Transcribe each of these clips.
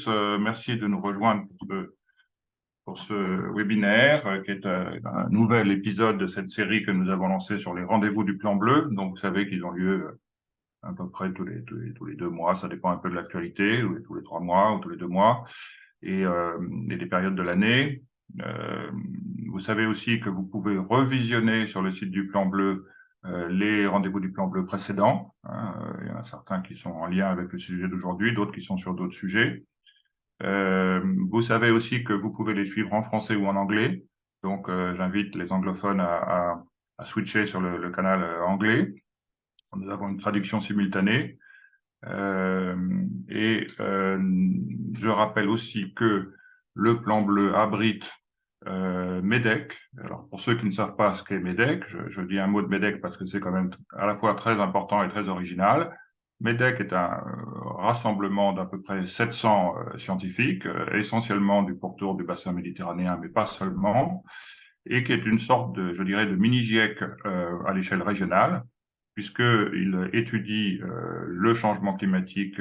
Merci de nous rejoindre pour ce webinaire qui est un nouvel épisode de cette série que nous avons lancée sur les rendez-vous du Plan Bleu. Donc, vous savez qu'ils ont lieu à peu près tous les 2 mois, ça dépend un peu de l'actualité, ou tous les 3 mois ou tous les 2 mois, et des périodes de l'année. Vous savez aussi que vous pouvez revisionner sur le site du Plan Bleu les rendez-vous du Plan Bleu précédents. Il y en a certains qui sont en lien avec le sujet d'aujourd'hui, d'autres qui sont sur d'autres sujets. Vous savez aussi que vous pouvez les suivre en français ou en anglais. Donc, j'invite les anglophones à switcher sur le canal anglais. Nous avons une traduction simultanée. Je rappelle aussi que le Plan Bleu abrite MedECC. Alors, pour ceux qui ne savent pas ce qu'est MedECC, je dis un mot de MedECC parce que c'est quand même à la fois très important et très original. MEDEC est un rassemblement d'à peu près 700 scientifiques, essentiellement du pourtour du bassin méditerranéen, mais pas seulement, et qui est une sorte de, je dirais, de mini-GIEC à l'échelle régionale, puisqu'il étudie le changement climatique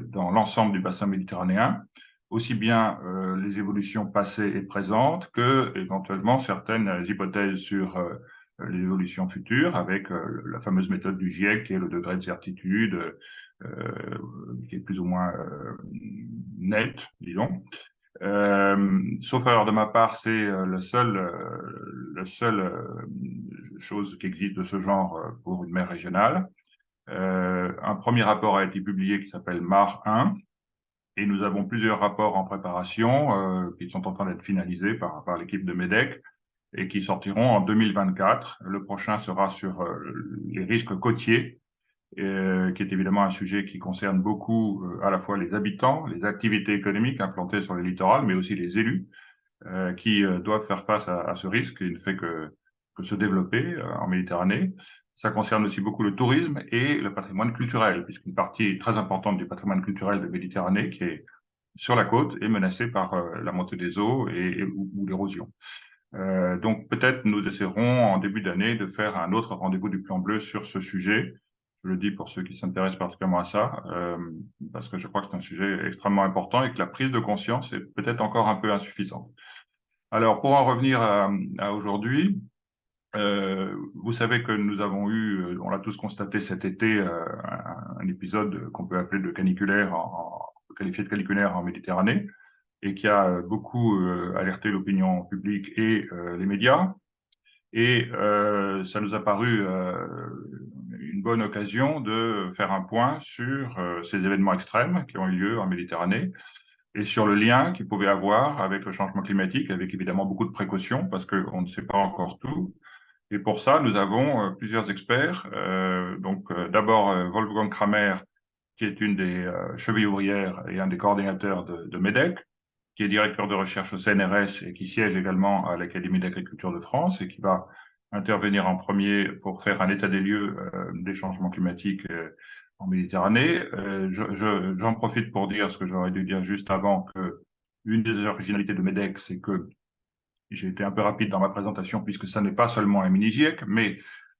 dans l'ensemble du bassin méditerranéen, aussi bien les évolutions passées et présentes que, éventuellement, certaines hypothèses sur les évolutions futures, avec la fameuse méthode du GIEC, qui est le degré de certitude, qui est plus ou moins net, disons. Sauf erreur de ma part, c'est la seule chose qui existe de ce genre pour une mer régionale. Un premier rapport a été publié qui s'appelle MAR 1, et nous avons plusieurs rapports en préparation qui sont en train d'être finalisés par l'équipe de MEDECC et qui sortiront en 2024. Le prochain sera sur les risques côtiers, qui est évidemment un sujet qui concerne beaucoup à la fois les habitants, les activités économiques implantées sur les littorales, mais aussi les élus qui doivent faire face à ce risque qui ne fait que se développer en Méditerranée. Ça concerne aussi beaucoup le tourisme et le patrimoine culturel, puisqu'une partie très importante du patrimoine culturel de Méditerranée, qui est sur la côte, est menacée par la montée des eaux ou l'érosion. Donc peut-être nous essaierons en début d'année de faire un autre rendez-vous du Plan Bleu sur ce sujet. Je le dis pour ceux qui s'intéressent particulièrement à ça, parce que je crois que c'est un sujet extrêmement important et que la prise de conscience est peut-être encore un peu insuffisante. Alors, pour en revenir à aujourd'hui, vous savez que nous avons eu, on l'a tous constaté cet été, un épisode qu'on peut appeler de caniculaire, qualifié de caniculaire en Méditerranée, et qui a beaucoup alerté l'opinion publique et les médias. Et ça nous a paru une bonne occasion de faire un point sur ces événements extrêmes qui ont eu lieu en Méditerranée et sur le lien qu'ils pouvaient avoir avec le changement climatique, avec évidemment beaucoup de précautions, parce qu'on ne sait pas encore tout. Et pour ça, nous avons plusieurs experts. D'abord, Wolfgang Kramer, qui est une des chevilles ouvrières et un des coordinateurs de MEDECC, qui est directeur de recherche au CNRS et qui siège également à l'Académie d'agriculture de France et qui va intervenir en premier pour faire un état des lieux des changements climatiques en Méditerranée. J'en profite pour dire ce que j'aurais dû dire juste avant, que une des originalités de MEDECC, c'est que j'ai été un peu rapide dans ma présentation puisque ça n'est pas seulement un mini-GIEC, mais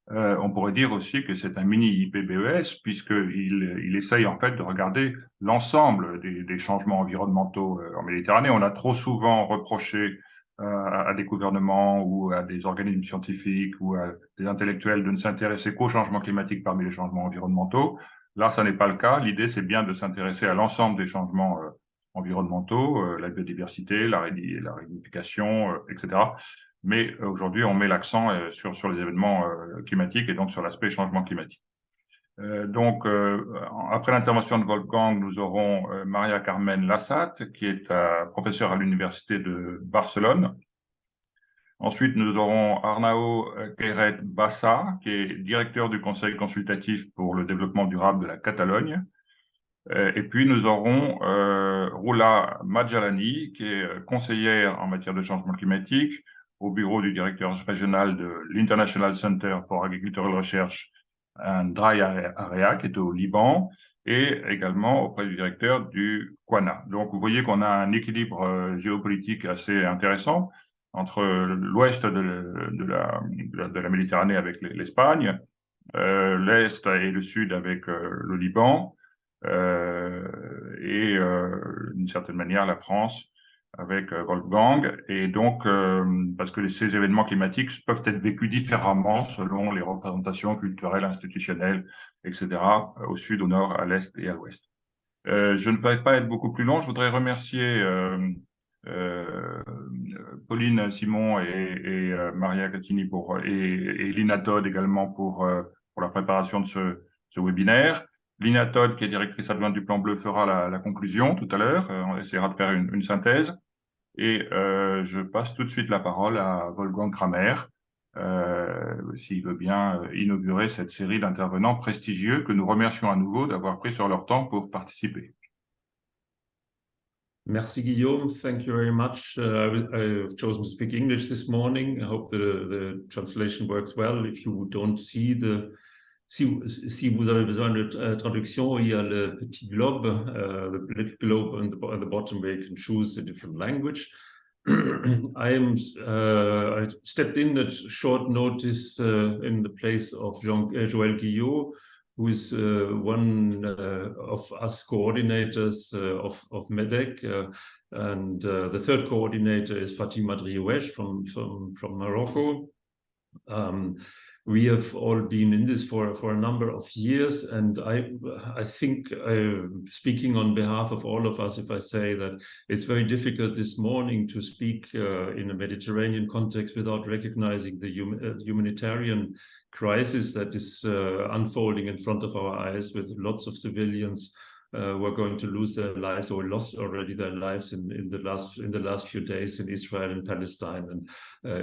on pourrait dire aussi que c'est un mini IPBES puisqu'il essaye en fait de regarder l'ensemble des changements environnementaux en Méditerranée. On a trop souvent reproché à des gouvernements ou à des organismes scientifiques ou à des intellectuels de ne s'intéresser qu'aux changements climatiques parmi les changements environnementaux. Là, ça n'est pas le cas. L'idée, c'est bien de s'intéresser à l'ensemble des changements environnementaux, la biodiversité, la rénification, etc. Mais aujourd'hui, on met l'accent sur les événements climatiques et donc sur l'aspect changement climatique. Après l'intervention de Wolfgang, nous aurons Maria Carmen Lassat, qui est professeure à l'Université de Barcelone. Ensuite, nous aurons Arnau Queiret Bassa, qui est directeur du Conseil consultatif pour le développement durable de la Catalogne. Et puis, nous aurons Roula Majalani, qui est conseillère en matière de changement climatique au bureau du directeur régional de l'International Center for Agricultural Research and Dry Area, qui est au Liban, et également auprès du directeur du QANA. Donc, vous voyez qu'on a un équilibre géopolitique assez intéressant entre l'ouest de la Méditerranée avec l'Espagne, l'est et le sud avec le Liban, et d'une certaine manière la France avec Wolfgang. Et donc, parce que ces événements climatiques peuvent être vécus différemment selon les représentations culturelles, institutionnelles, etc., au sud, au nord, à l'est et à l'ouest. Je ne vais pas être beaucoup plus long. Je voudrais remercier Pauline Simon et Maria Cattini et Lina Todd également pour la préparation de ce webinaire. Lina Todd, qui est directrice adjointe du Plan Bleu, fera la conclusion tout à l'heure. On essaiera de faire une synthèse. Et je passe tout de suite la parole à Wolfgang Kramer, s'il veut bien inaugurer cette série d'intervenants prestigieux que nous remercions à nouveau d'avoir pris sur leur temps pour participer. Merci Guillaume, thank you very much. I've chosen to speak English this morning. I hope the translation works well. If you don't see si vous avez besoin de traduction, il y a le petit globe, the little globe at the bottom where you can choose a different language. I stepped in at short notice in the place of Joël Guillot, who is one of us coordinators of MedECC, and the third coordinator is Fatima Driouesh from Morocco. We have all been in this for a number of years, and I think speaking on behalf of all of us, if I say that it's very difficult this morning to speak in a Mediterranean context without recognizing the humanitarian crisis that is unfolding in front of our eyes, with lots of civilians who are going to lose their lives or lost already their lives in the last few days in Israel and Palestine. And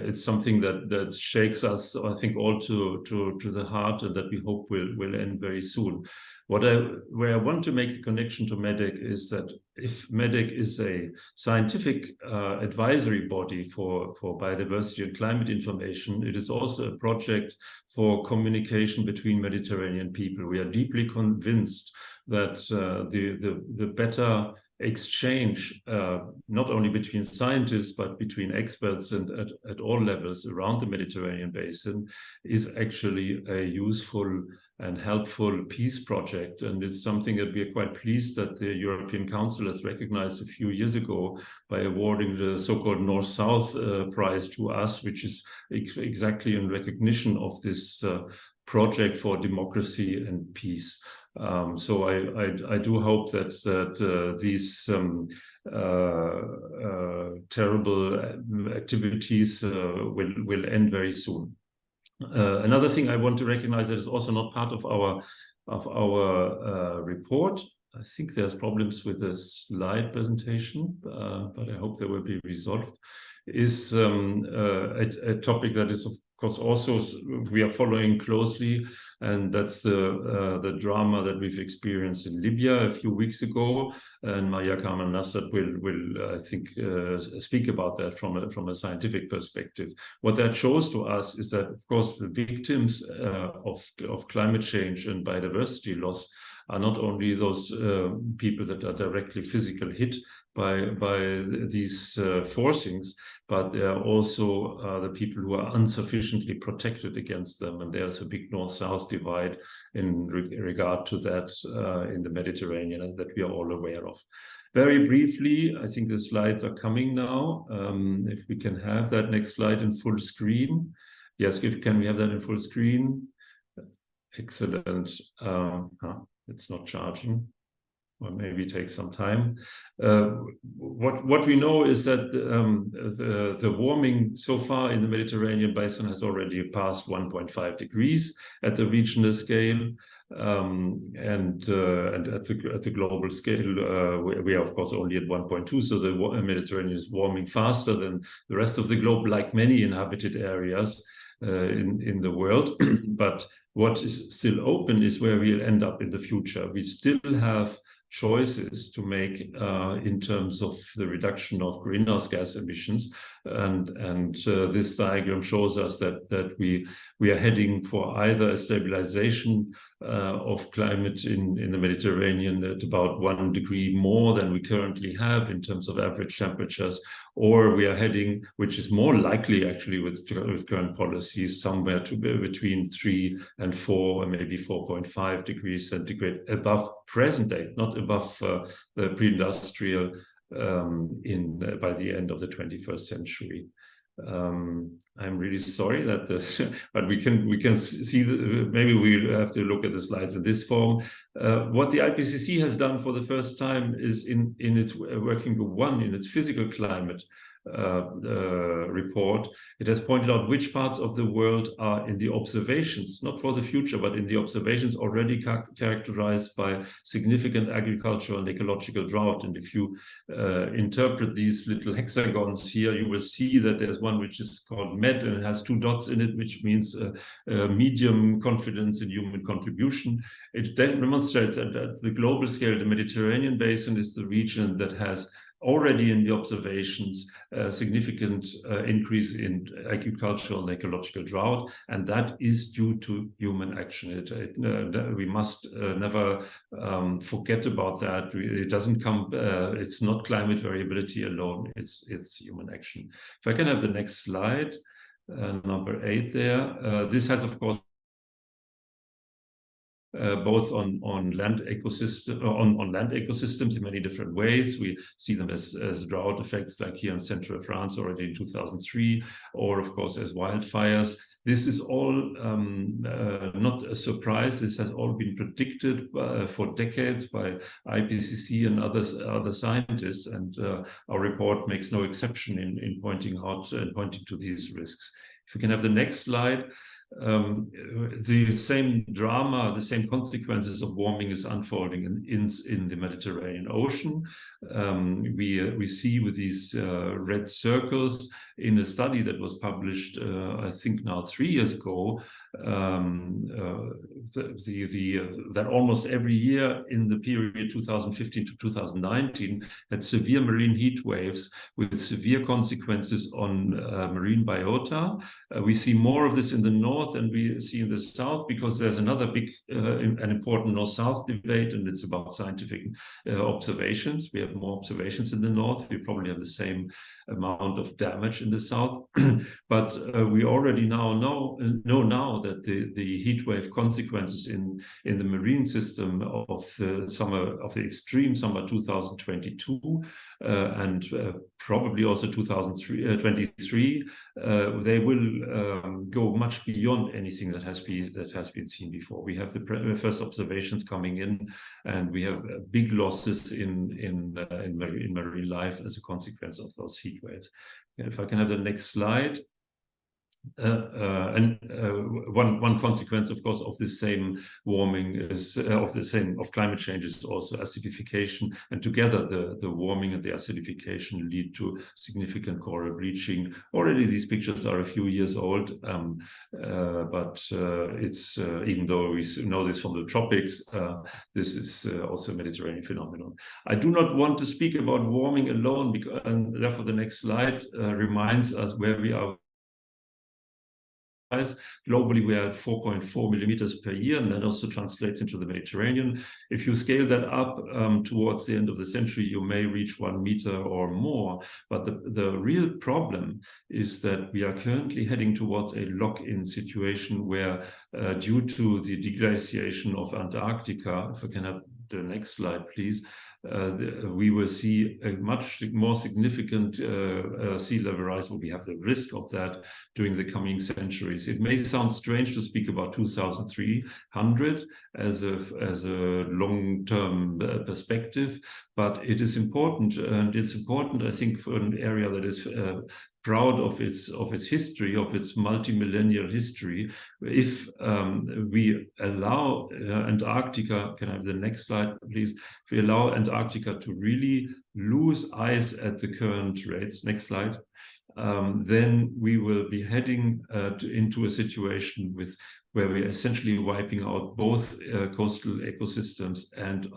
it's something that shakes us, I think, all to the heart, and that we hope will end very soon. Where I want to make the connection to MedECC is that if MedECC is a scientific advisory body for biodiversity and climate information, it is also a project for communication between Mediterranean people. We are deeply convinced that the better exchange, not only between scientists, but between experts and at all levels around the Mediterranean basin, is actually a useful and helpful peace project. And it's something that we are quite pleased that the European Council has recognized a few years ago by awarding the so-called North-South prize to us, which is exactly in recognition of this project for democracy and peace. So I do hope that these terrible activities will end very soon. Another thing I want to recognize that is also not part of our report. I think there's problems with the slide presentation, but I hope they will be resolved. Is a topic that is, of course, also we are following closely, and that's the drama that we've experienced in Libya a few weeks ago. And Maria Carmen Nassat will I think speak about that from a scientific perspective. What that shows to us is that, of course, the victims of climate change and biodiversity loss are not only those people that are directly physically hit by these forcings, but they are also the people who are insufficiently protected against them. And there's a big north-south divide in regard to that in the Mediterranean, and that we are all aware of. Very briefly, I think the slides are coming now. If we can have that next slide in full screen. Yes, can we have that in full screen? Excellent. It's not charging. Or maybe take some time. What we know is that the warming so far in the Mediterranean basin has already passed 1.5 degrees at the regional scale, and at the global scale, we are of course only at 1.2. So the Mediterranean is warming faster than the rest of the globe, like many inhabited areas in the world. But what is still open is where we'll end up in the future. We still have choices to make in terms of the reduction of greenhouse gas emissions, and this diagram shows us that we are heading for either a stabilization of climate in the Mediterranean at about 1 degree more than we currently have in terms of average temperatures, or we are heading, which is more likely actually with current policy, see somewhere between 3 and 4, or maybe 4.5 degrees centigrade above present day, not above the pre-industrial by the end of the 21st century. I'm really sorry that this, but we can see maybe we'll have to look at the slides in this form. What the IPCC has done for the first time is in its working group 1, in its physical climate report, it has pointed out which parts of the world are in the observations, not for the future, but in the observations already characterized by significant agricultural and ecological drought. And if you interpret these little hexagons here, you will see that there's one which is called MED, and it has 2 dots in it, which means medium confidence in human contribution. It demonstrates that at the global scale, the Mediterranean basin is the region that has already in the observations a significant increase in agricultural and ecological drought, and that is due to human action. We must never forget about that. It doesn't come, it's not climate variability alone, it's human action. If I can have the next slide, number 8 there. This has, of course, both on land ecosystems in many different ways. We see them as drought effects, like here in central France already in 2003, or of course as wildfires. This is all not a surprise. This has all been predicted for decades by IPCC and other scientists, and our report makes no exception in pointing out and pointing to these risks. If we can have the next slide. The same drama, the same consequences of warming is unfolding in the Mediterranean Ocean. We see with these red circles in a study that was published, I think now 3 years ago, that almost every year in the period 2015 to 2019 had severe marine heat waves with severe consequences on marine biota. We see more of this in the north than we see in the south, because there's another big and important north-south debate, and it's about scientific observations. We have more observations in the north. We probably have the same amount of damage in the south, but we already now know that the heat wave consequences in the marine system of the extreme summer 2022 and probably also 2023, they will go much beyond anything that has been seen before. We have the first observations coming in, and we have big losses in marine life as a consequence of those heat waves. If I can have the next slide. One consequence, of course, of the same warming is of climate change is also acidification, and together the warming and the acidification lead to significant coral bleaching. Already these pictures are a few years old, but it's even though we know this from the tropics, this is also a Mediterranean phenomenon. I do not want to speak about warming alone, and therefore the next slide reminds us where we are. Globally, we are at 4.4 millimeters per year, and that also translates into the Mediterranean. If you scale that up towards the end of the century, you may reach 1 meter or more. But the real problem is that we are currently heading towards a lock-in situation where, due to the deglaciation of Antarctica, if I can have the next slide, please, we will see a much more significant sea level rise. We have the risk of that during the coming centuries. It may sound strange to speak about 2300 as a long-term perspective, but it is important, and it's important, I think, for an area that is proud of its history, of its multi-millennial history. If we allow Antarctica, can I have the next slide, please? If we allow Antarctica to really lose ice at the current rates, next slide, then we will be heading into a situation where we are essentially wiping out both coastal ecosystems and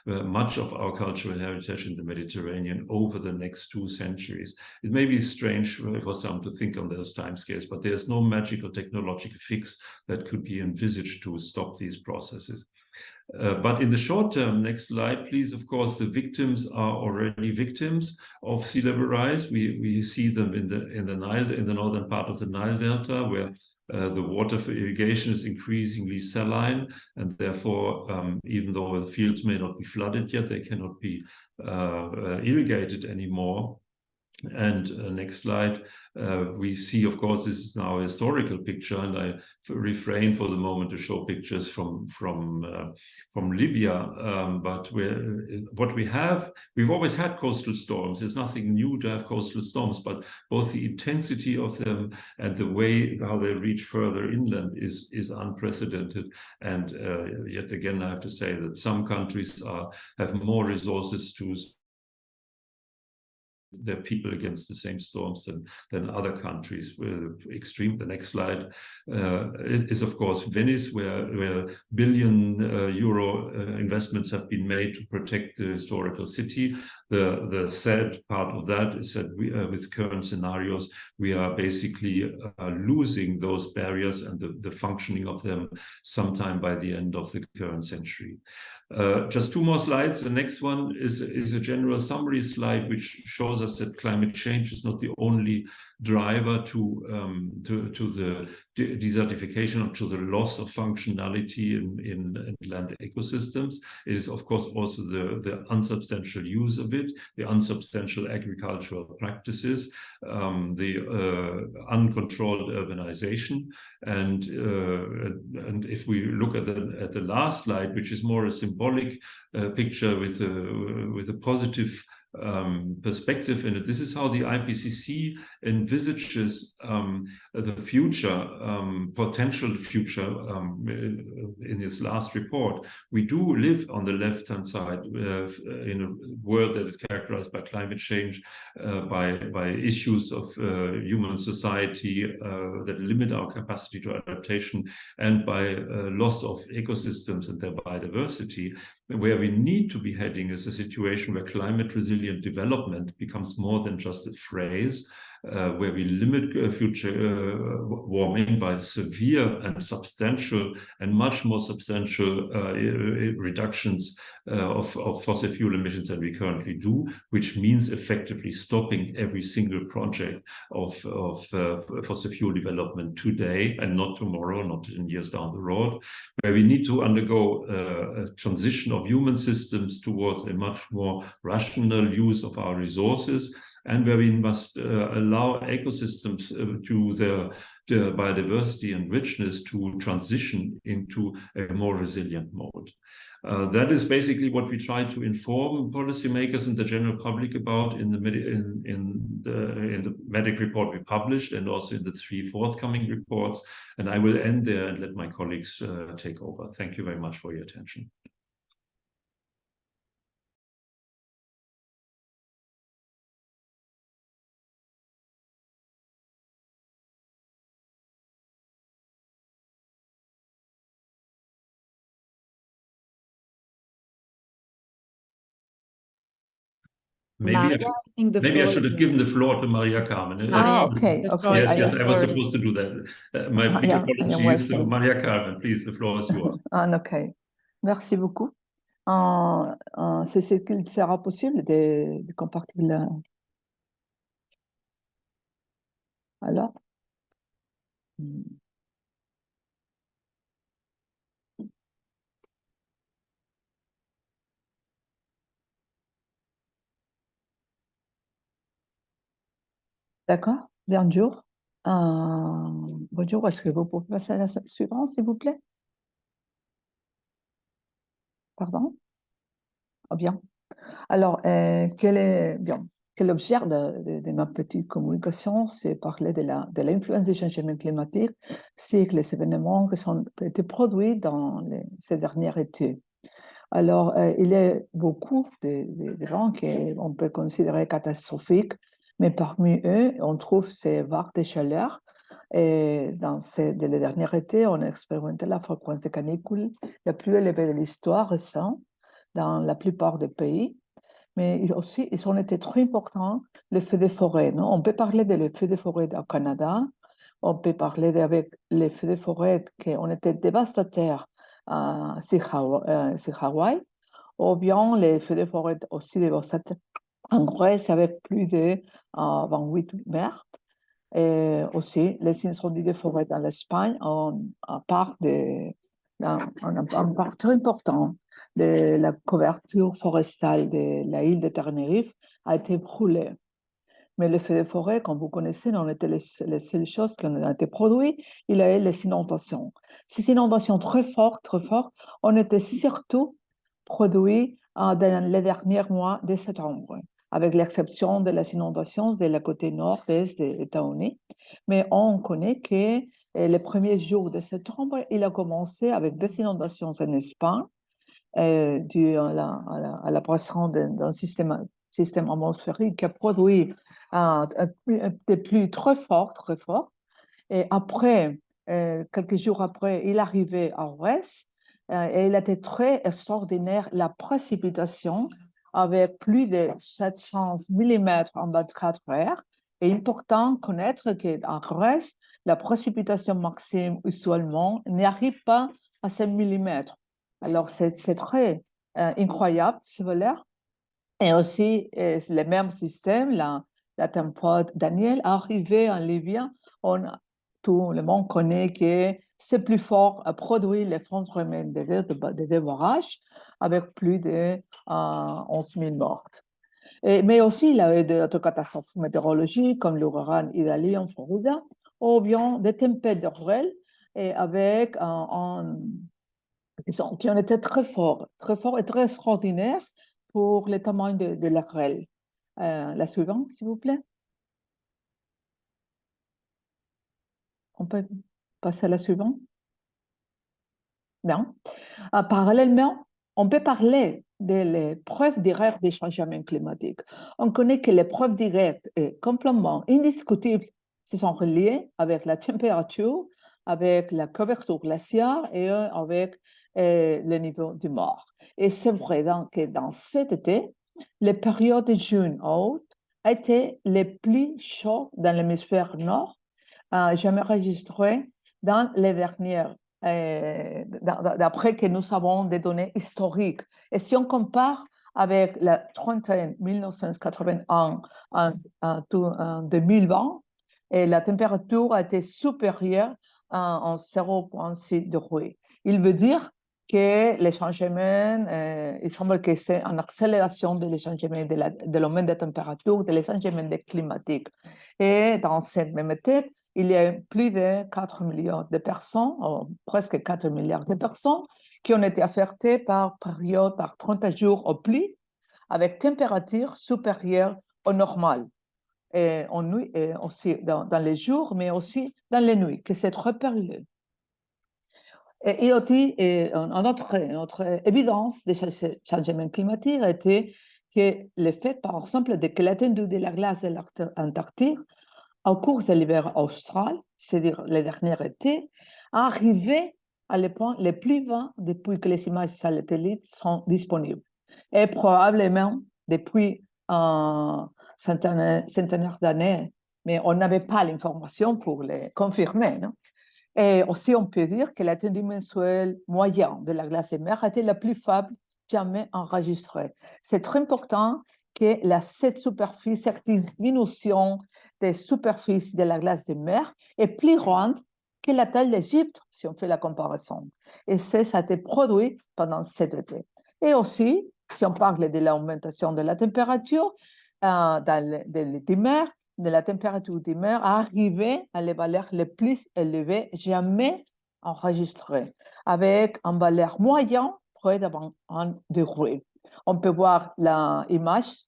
much of our cultural heritage in the Mediterranean over the next 2 centuries. It may be strange for some to think on those timescales, but there's no magical technological fix that could be envisaged to stop these processes. But in the short term, next slide, please. Of course, the victims are already victims of sea level rise. We see them in the Nile, in the northern part of the Nile Delta, where the water for irrigation is increasingly saline, and therefore, even though the fields may not be flooded yet, they cannot be irrigated anymore. And next slide, we see, of course, this is now a historical picture, and I refrain for the moment to show pictures from Libya. But what we have, we've always had coastal storms. It's nothing new to have coastal storms, but both the intensity of them and the way how they reach further inland is unprecedented. And yet again, I have to say that some countries have more resources to their people against the same storms than other countries. Extreme. The next slide is, of course, Venice, where billion euro investments have been made to protect the historical city. The sad part of that is that with current scenarios, we are basically losing those barriers and the functioning of them sometime by the end of the current century. Just two more slides. The next one is a general summary slide, which shows us that climate change is not the only driver to the desertification or to the loss of functionality in land ecosystems. It is, of course, also the unsubstantial use of it, the unsubstantial agricultural practices, the uncontrolled urbanization, and if we look at the last slide, which is more a symbolic picture with a positive perspective in it. This is how the IPCC envisages the future, potential future in its last report. We do live on the left-hand side in a world that is characterized by climate change, by issues of human society that limit our capacity to adaptation, and by loss of ecosystems and their biodiversity. Where we need to be heading is a situation where climate resilient development becomes more than just a phrase, where we limit future warming by severe and substantial and much more substantial reductions of fossil fuel emissions than we currently do, which means effectively stopping every single project of fossil fuel development today and not tomorrow, not in years down the road, where we need to undergo a transition of human systems towards a much more rational use of our resources, and where we must allow ecosystems to their biodiversity and richness to transition into a more resilient mode. That is basically what we try to inform policymakers and the general public about in the MEDECC report we published, and also in the 3 forthcoming reports. And I will end there and let my colleagues take over. Thank you very much for your attention. Maybe I should have given the floor to Maria Carmen. Okay. Yes, I was supposed to do that. My big apologies to Maria Carmen. Please, the floor is yours. Ok. Merci beaucoup. C'est ce qu'il sera possible de compartir la... Alors? D'accord, bonjour. Bonjour, est-ce que vous pouvez passer à la suivante, s'il vous plaît? Pardon? Oh, bien. Alors, quel est l'objet de ma petite communication? C'est parler de l'influence des changements climatiques sur les événements qui ont été produits dans ces derniers étés. Alors, il y a beaucoup d'événements qu'on peut considérer catastrophiques, mais parmi eux, on trouve ces vagues de chaleur. Et dans les derniers étés, on a expérimenté la fréquence de canicules la plus élevée de l'histoire récente dans la plupart des pays. Mais aussi, ils ont été très importants, les feux de forêt. Non? On peut parler de feux de forêt au Canada, on peut parler avec les feux de forêt qui ont été dévastateurs sur Hawaï, ou bien les feux de forêt aussi en Grèce avec plus de 28 meurtres. Et aussi les incendies de forêt dans l'Espagne, un part très important de la couverture forestale de l'île de Tenerife a été brûlée. Mais le feu de forêt, comme vous connaissez, n'en était les seules choses qui ont été produites. Il y a eu les inondations. Ces inondations très fortes, ont été surtout produites dans les derniers mois de septembre, avec l'exception de les inondations de la côté nord-est des États-Unis. Mais on connaît que les premiers jours de septembre, il a commencé avec des inondations en Espagne, dû à la pression d'un système atmosphérique qui a produit des pluies très fortes. Et après, quelques jours après, il arrivait à l'ouest et il était très extraordinaire la précipitation avec plus de 700 mm en 24 heures. Et important connaître qu'en Grèce, la précipitation maximum usuellement n'arrive pas à 5 mm. Alors, c'est très incroyable, ce valeur. Et aussi, le même système, la tempête Daniel, arrivée en Libye, tout le monde connaît que c'est plus fort à produire l'effondrement des barrages avec plus de 11 000 morts. Mais aussi, il y a eu d'autres catastrophes météorologiques comme l'ouragan Idali en Floride, ou bien des tempêtes de grêle avec qui ont été très forts et très extraordinaires pour le tamanho de la grêle. La suivante, s'il vous plaît. On peut passer à la suivante. Bien. Parallèlement, on peut parler des preuves directes des changements climatiques. On connaît que les preuves directes et complètement indiscutibles se sont reliées avec la température, avec la couverture glaciaire et avec le niveau du mort. Et c'est vrai que dans cet été, les périodes de juin-août a été les plus chaudes dans l'hémisphère nord, jamais enregistrées dans les dernières d'après que nous avons des données historiques. Et si on compare avec la trentaine 1981 en 2020, et la température a été supérieure en 0,6 degrés. Il veut dire que les changements, il semble que c'est une accélération des changements de l'augment de température, des changements climatiques. Et dans cette même étude, il y a plus de 4 milliards de personnes, presque 4 milliards de personnes, qui ont été affectées par période, par 30 jours au plus, avec température supérieure au normal. Et en nuit, et aussi dans les jours, mais aussi dans les nuits, que c'est très périlleux. Et aussi, une autre évidence des changements climatiques était que le fait, par exemple, de que l'étendue de la glace de l'Antarctique au cours de l'hiver austral, c'est-à-dire le dernier été, arrivé à les points les plus bas depuis que les images satellites sont disponibles. Et probablement depuis un centenaire d'années, mais on n'avait pas l'information pour les confirmer. Non? Et aussi, on peut dire que l'étendue mensuelle moyenne de la glace de mer a été la plus faible jamais enregistrée. C'est très important que cette superficie, cette diminution des superficies de la glace de mer est plus grande que la taille d'Égypte, si on fait la comparaison. Et ça a été produit pendant cet été. Et aussi, si on parle de l'augmentation de la température de la température de mer a arrivé à les valeurs les plus élevées jamais enregistrées, avec une valeur moyenne près d'1 degré. On peut voir l'image.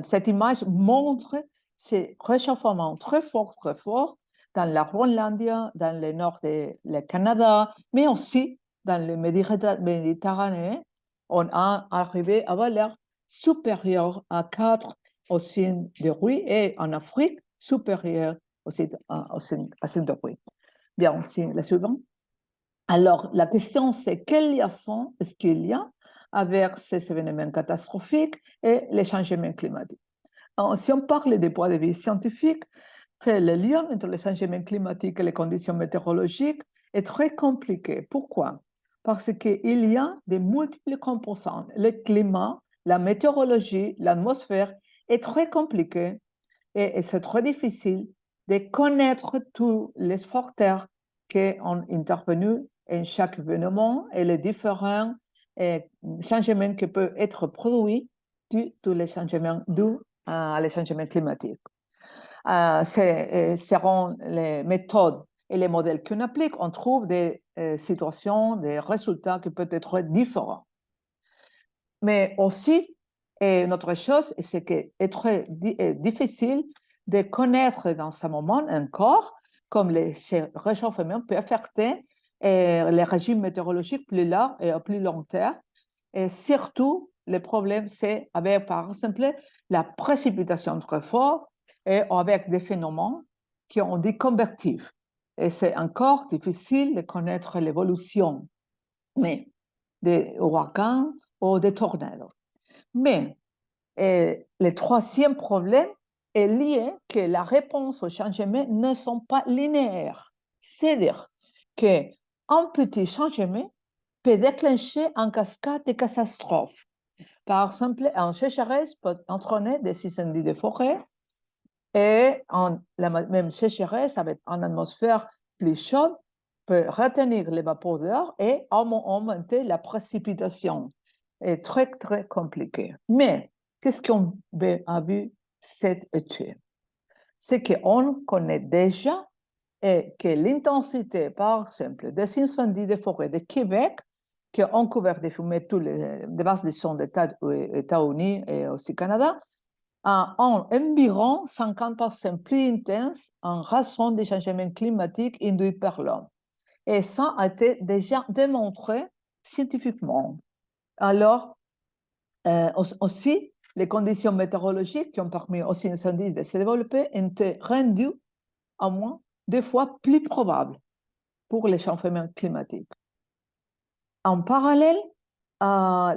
Cette image montre ces réchauffements très forts dans la Groenlandie, dans le nord du Canada, mais aussi dans le Méditerranée. On a arrivé à valeur supérieure à 4 au 5 degrés et en Afrique supérieure aussi à 5 degrés. Bien, la suivante. Alors, la question, c'est quelle liaison est-ce qu'il y a avec ces événements catastrophiques et les changements climatiques? Alors, si on parle des points de vue scientifiques, le lien entre les changements climatiques et les conditions météorologiques est très compliqué. Pourquoi? parce qu'il y a de multiples composantes. Le climat, la météorologie, l'atmosphère est très compliqué et c'est très difficile de connaître tous les facteurs qui ont intervenu en chaque événement et les différents changements qui peuvent être produits dus tous les changements dus les changements climatiques. Seront les méthodes et les modèles qu'on applique, on trouve des situations, des résultats qui peuvent être différents. Mais aussi, une autre chose, c'est qu'il est très difficile de connaître dans ce moment encore comme les réchauffements peuvent affecter les régimes météorologiques plus larges et à plus long terme. Et surtout, le problème, c'est avec, par exemple, la précipitation très forte et avec des phénomènes qui ont des convectifs. Et c'est encore difficile de connaître l'évolution, mais des ouragans ou des tornades. Mais le troisième problème est lié que la réponse aux changements ne sont pas linéaires. C'est-à-dire qu'un petit changement peut déclencher en cascade des catastrophes. Par exemple, un sécheresse peut entraîner des incendies de forêt et la même sécheresse avec une atmosphère plus chaude peut retenir les vapeurs d'air et augmenter la précipitation. C'est très, très compliqué. Mais qu'est-ce qu'on a vu cette étude? C'est qu'on connaît déjà et que l'intensité, par exemple, des incendies de forêt de Québec, qui ont couvert de fumée tous les bases de son des États-Unis et aussi Canada, ont environ 50% plus intense en raison des changements climatiques induits par l'homme. Et ça a été déjà démontré scientifiquement. Alors, aussi, les conditions météorologiques qui ont permis aux incendies de se développer ont été rendues à moins 2 fois plus probables pour les changements climatiques. En parallèle,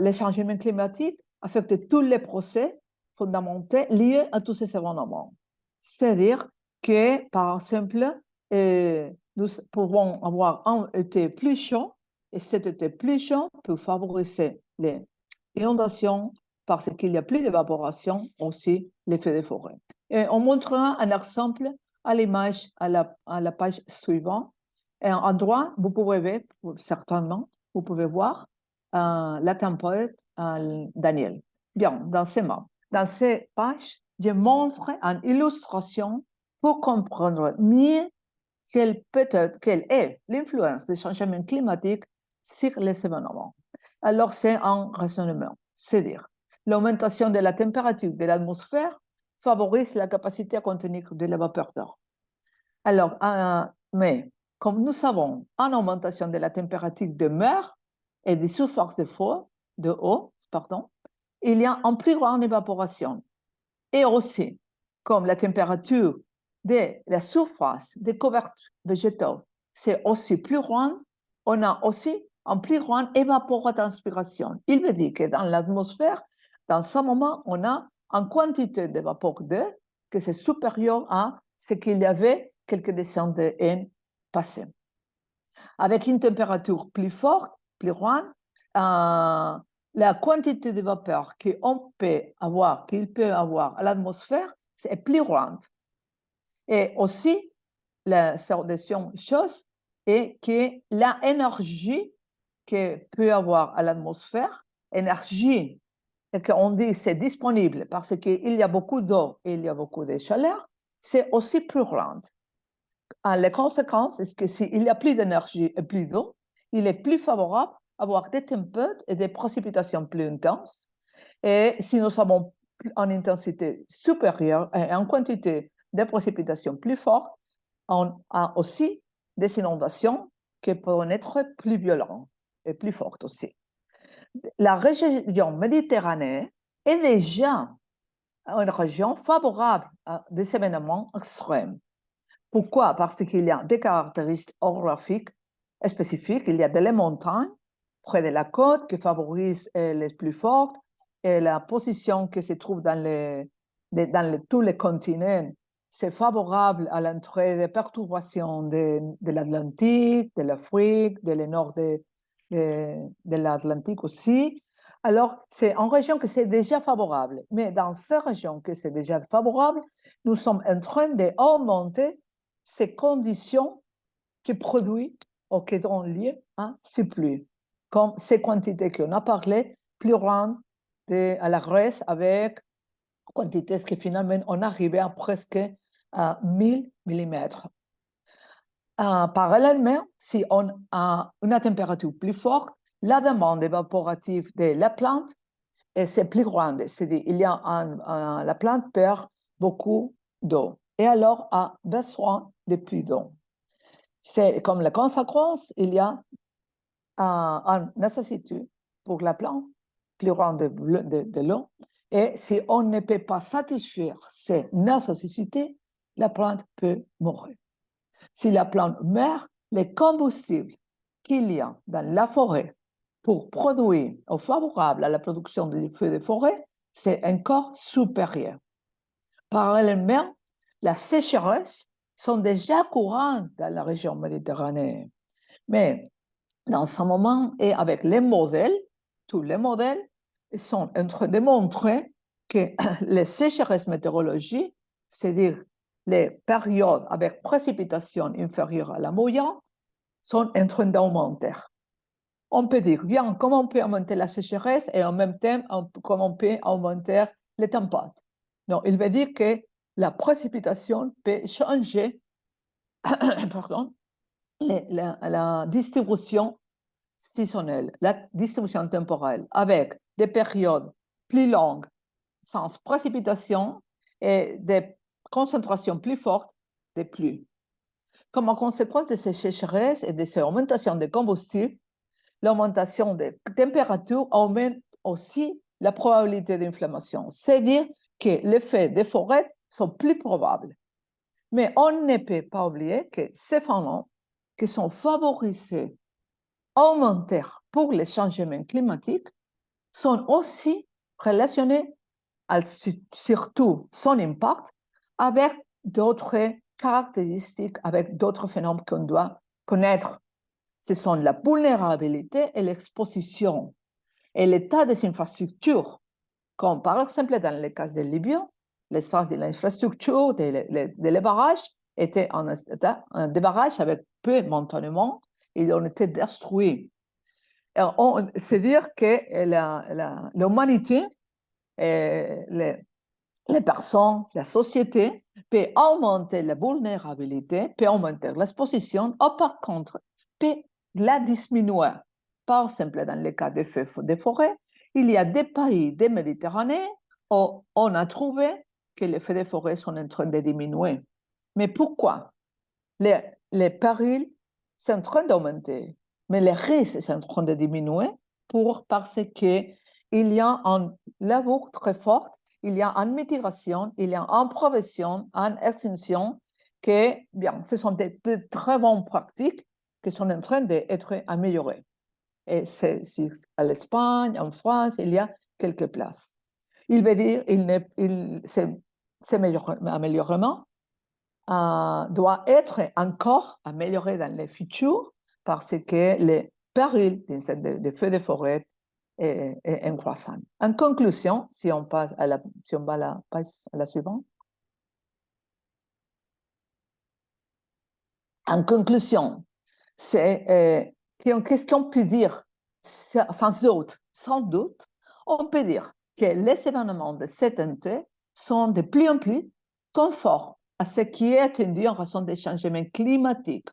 les changements climatiques affectent tous les procès fondamentaux liés à tous ces événements. C'est-à-dire que, par exemple, nous pouvons avoir un été plus chaud, et cet été plus chaud peut favoriser les inondations parce qu'il y a plus d'évaporation, aussi l'effet de forêt. Et on montrera un exemple à l'image à la page suivante. Et en endroit, vous pouvez certainement, vous pouvez voir la tempête Daniel. Bien, dans ces pages, je montre une illustration pour comprendre mieux quelle est l'influence des changements climatiques sur les événements. Alors, c'est un raisonnement, c'est-à-dire l'augmentation de la température de l'atmosphère favorise la capacité à contenir de la vapeur d'air. Alors, mais comme nous savons, en augmentation de la température de mer et des surfaces de eau, il y a une plus grande évaporation. Et aussi, comme la température de la surface des couverts végétaux, c'est aussi plus grande, on a aussi une plus grande évapotranspiration. Il veut dire que dans l'atmosphère, dans ce moment, on a une quantité de vapeur d'air que c'est supérieur à ce qu'il y avait quelques décennies passées. Avec une température plus forte, plus grande, la quantité de vapeur qu'il peut avoir à l'atmosphère est plus grande. Et aussi, la deuxième chose est que l'énergie que peut avoir à l'atmosphère, énergie, qu'on dit c'est disponible parce qu'il y a beaucoup d'eau et il y a beaucoup de chaleur, c'est aussi plus grande. Les conséquences, c'est que s'il y a plus d'énergie et plus d'eau, il est plus favorable à avoir des tempêtes et des précipitations plus intenses. Et si nous avons en intensité supérieure et en quantité de précipitations plus fortes, on a aussi des inondations qui peuvent être plus violentes et plus fortes aussi. La région Méditerranée est déjà une région favorable à des événements extrêmes. Pourquoi? Parce qu'il y a des caractéristiques orographiques spécifiques. Il y a des montagnes près de la côte qui favorisent les plus fortes et la position qui se trouve dans tous les continents, c'est favorable à l'entrée des perturbations de l'Atlantique, de l'Afrique, de le nord de de l'Atlantique aussi. Alors, c'est en région que c'est déjà favorable. Mais dans ces régions que c'est déjà favorable, nous sommes en train d'augmenter ces conditions qui produisent ou qui sont liées à ces pluies. Comme ces quantités qu'on a parlé, plus grandes à la Grèce, avec quantités qui finalement on arrivait à presque 1000 mm. Parallèlement, si on a une température plus forte, la demande évaporative de la plante c'est plus grande. C'est-à-dire la plante perd beaucoup d'eau et alors a besoin de plus d'eau. C'est comme la conséquence, il y a une nécessité pour la plante plus grande de l'eau. Et si on ne peut pas satisfaire ces nécessités, la plante peut mourir. Si la plante meurt, les combustibles qu'il y a dans la forêt pour produire ou favorable à la production de feux de forêt, c'est encore supérieur. Parallèlement, la sécheresse sont déjà courantes dans la région méditerranéenne. Mais dans ce moment, et avec les modèles, tous les modèles sont en train de montrer que les sécheresses météorologiques, c'est-à-dire les périodes avec précipitations inférieures à la moyenne, sont en train d'augmenter. On peut dire, bien, comment on peut augmenter la sécheresse et en même temps, comment on peut augmenter les tempêtes. Non, il veut dire que la précipitation peut changer pardon, la distribution saisonnelle, la distribution temporelle, avec des périodes plus longues sans précipitation et des concentrations plus fortes de pluie. Comme conséquence de ces sécheresses et de ces augmentations de combustible, l'augmentation des températures augmente aussi la probabilité d'inflammation. C'est-à-dire que les feux des forêts sont plus probables. Mais on ne peut pas oublier que ces phénomènes qui sont favorisés, augmentés pour les changements climatiques, sont aussi relationnés, surtout son impact, avec d'autres caractéristiques, avec d'autres phénomènes qu'on doit connaître. Ce sont la vulnérabilité et l'exposition et l'état des infrastructures, comme par exemple dans le cas de Libye, l'espace de l'infrastructure, des barrages étaient en état, des barrages avec peu momentanément, ils ont été détruits. C'est-à-dire que l'humanité, les personnes, la société peut augmenter la vulnérabilité, peut augmenter l'exposition, ou par contre, peut la diminuer. Par exemple, dans le cas des feux de forêt, il y a des pays de Méditerranée où on a trouvé que les feux de forêt sont en train de diminuer. Mais pourquoi? Les périls sont en train d'augmenter, mais les risques sont en train de diminuer parce qu'il y a un labeur très fort, il y a une mitigation, il y a une prévention, une extinction, que bien, ce sont de très bonnes pratiques qui sont en train d'être améliorées. Et c'est à l'Espagne, en France, il y a quelques places. Il veut dire ces amélioремents doit être encore amélioré dans le futur parce que les périls des feux de forêt est en croissant. En conclusion, si on va à la page à la suivante. En conclusion, qu'est-ce qu'on peut dire sans doute, on peut dire que les événements de cet été sont de plus en plus conformes à ce qui est attendu en raison des changements climatiques.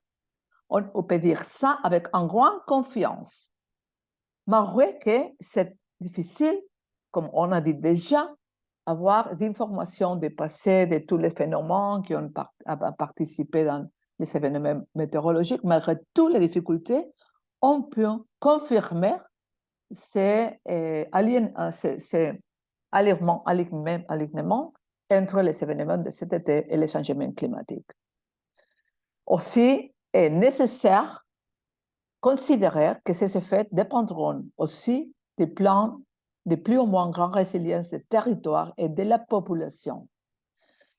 On peut dire ça avec une grande confiance. Malgré que c'est difficile, comme on a dit déjà, avoir d'informations du passé, de tous les phénomènes qui ont participé dans les événements météorologiques, malgré toutes les difficultés, on peut confirmer ces alignements entre les événements de cet été et les changements climatiques. Aussi, est nécessaire considérer que ces effets dépendront aussi des plans de plus ou moins grande résilience des territoires et de la population.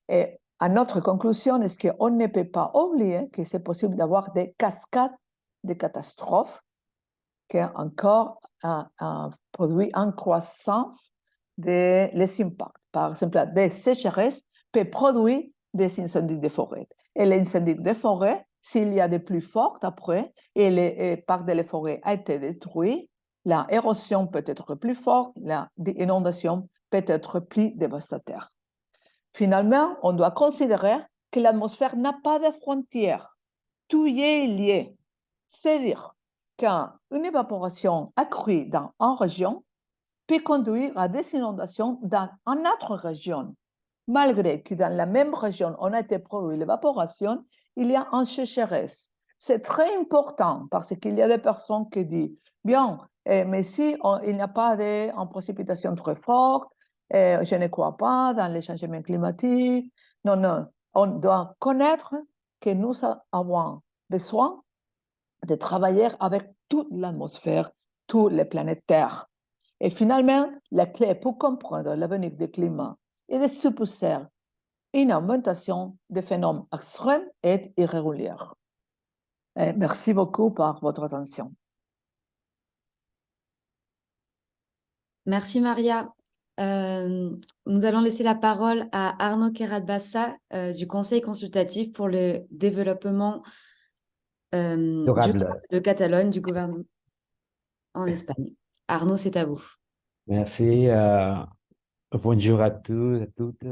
Et à notre conclusion est qu'on ne peut pas oublier que c'est possible d'avoir des cascades de catastrophes encore un produit en croissance des les impacts. Par exemple, des sécheresses peuvent produire des incendies de forêt. Et les incendies de forêt, s'il y a des plus fortes après, et le parc de la forêt a été détruit, la érosion peut être plus forte, l'inondation peut être plus dévastateur. Finalement, on doit considérer que l'atmosphère n'a pas de frontières. Tout y est lié. C'est-à-dire qu'une évaporation accrue dans une région peut conduire à des inondations dans une autre région. Malgré que dans la même région, on a été produit l'évaporation, il y a une sécheresse. C'est très important parce qu'il y a des personnes qui disent, bien, mais si il n'y a pas de précipitation très forte, je ne crois pas dans les changements climatiques. Non, non, on doit connaître que nous avons besoin de travailler avec toute l'atmosphère, toutes les planètes Terre. Et finalement, la clé pour comprendre l'avenir du climat est de supposer une augmentation des phénomènes extrêmes et irréguliers. Merci beaucoup pour votre attention. Merci Maria. Nous allons laisser la parole à Arnaud Queralbassa du Conseil consultatif pour le développement durable de Catalogne du gouvernement en Espagne. Arnaud, c'est à vous. Merci. Bonjour à tous, à toutes.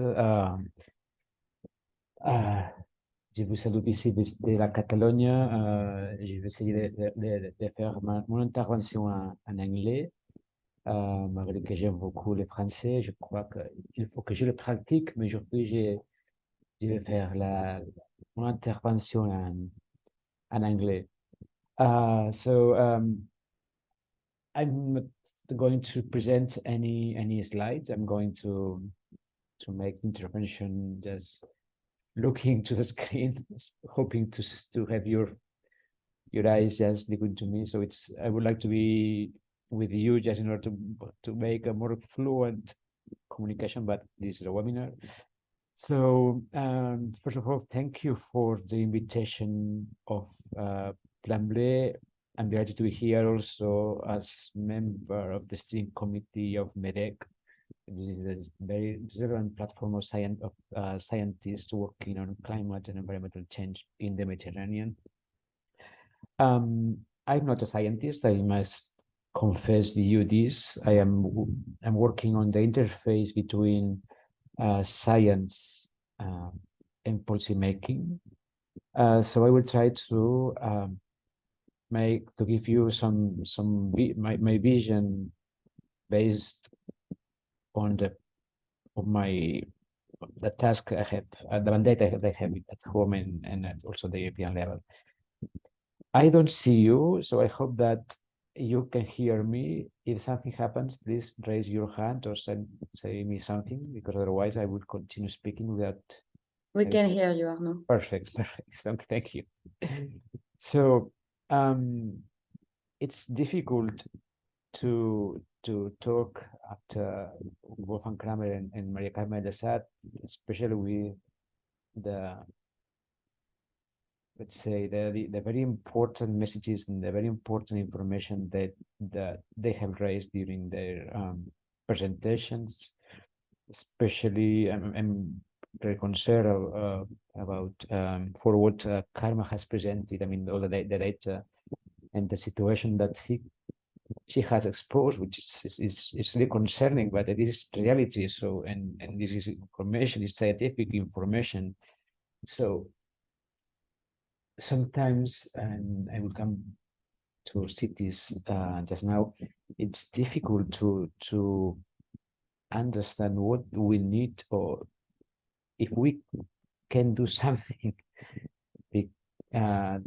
Je vous salue ici de la Catalogne. Je vais essayer de faire mon intervention en anglais. Malgré que j'aime beaucoup le français, je crois qu'il faut que je le pratique, mais aujourd'hui, je vais faire mon intervention en anglais. I'm not going to present any slides. I'm going to make intervention just looking to the screen, hoping to have your eyes just looking to me. So I would like to be with you just in order to make a more fluent communication, but this is a webinar. So first of all, thank you for the invitation of Plan Bleu. I'm delighted to be here also as member of the steering committee of MedECC. This is a very relevant platform of scientists working on climate and environmental change in the Mediterranean. I'm not a scientist, I must confess to you this. I'm working on the interface between science and policy making. So I will try to give you my vision based on the task I have, the mandate I have at home and also the European level. I don't see you, so I hope that you can hear me. If something happens, please raise your hand or say me something, because otherwise I will continue speaking without. We can hear you, Arnaud. Perfect. So, thank you. So it's difficult to talk after Wolfgang Kramer and Maria Carmen de Sade, especially with let's say the very important messages and the very important information that they have raised during their presentations. Especially, I'm very concerned about for what Karma has presented. I mean, all the data and the situation that she has exposed, which is really concerning, but it is reality. So, and this is information, is scientific information. So sometimes, and I will come to cities just now, it's difficult to understand what we need, or if we can do something,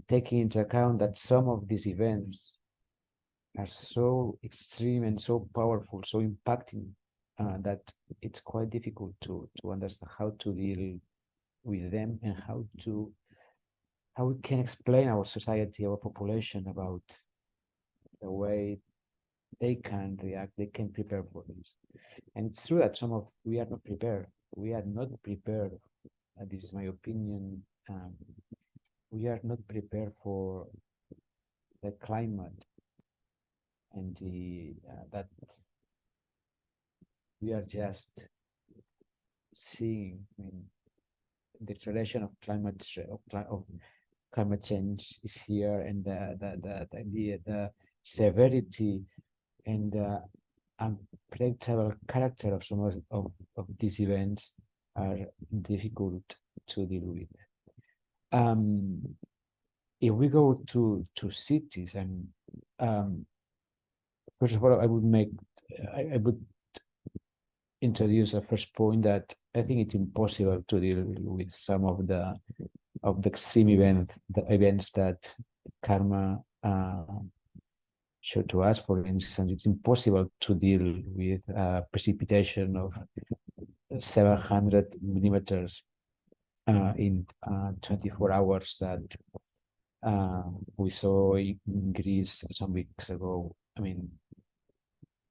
taking into account that some of these events are so extreme and so powerful, so impacting, that it's quite difficult to understand how to deal with them and how we can explain our society, our population, about the way they can react, they can prepare for this. And it's true that we are not prepared. We are not prepared. This is my opinion. We are not prepared for the climate and that we are just seeing, I mean, the acceleration of climate change is here, and the severity and unpredictable character of some of these events are difficult to deal with. If we go to cities, and first of all, I would introduce a first point that I think it's impossible to deal with some of the extreme events that karma showed to us. For instance, it's impossible to deal with precipitation of 700 millimeters in 24 hours that we saw in Greece some weeks ago. I mean,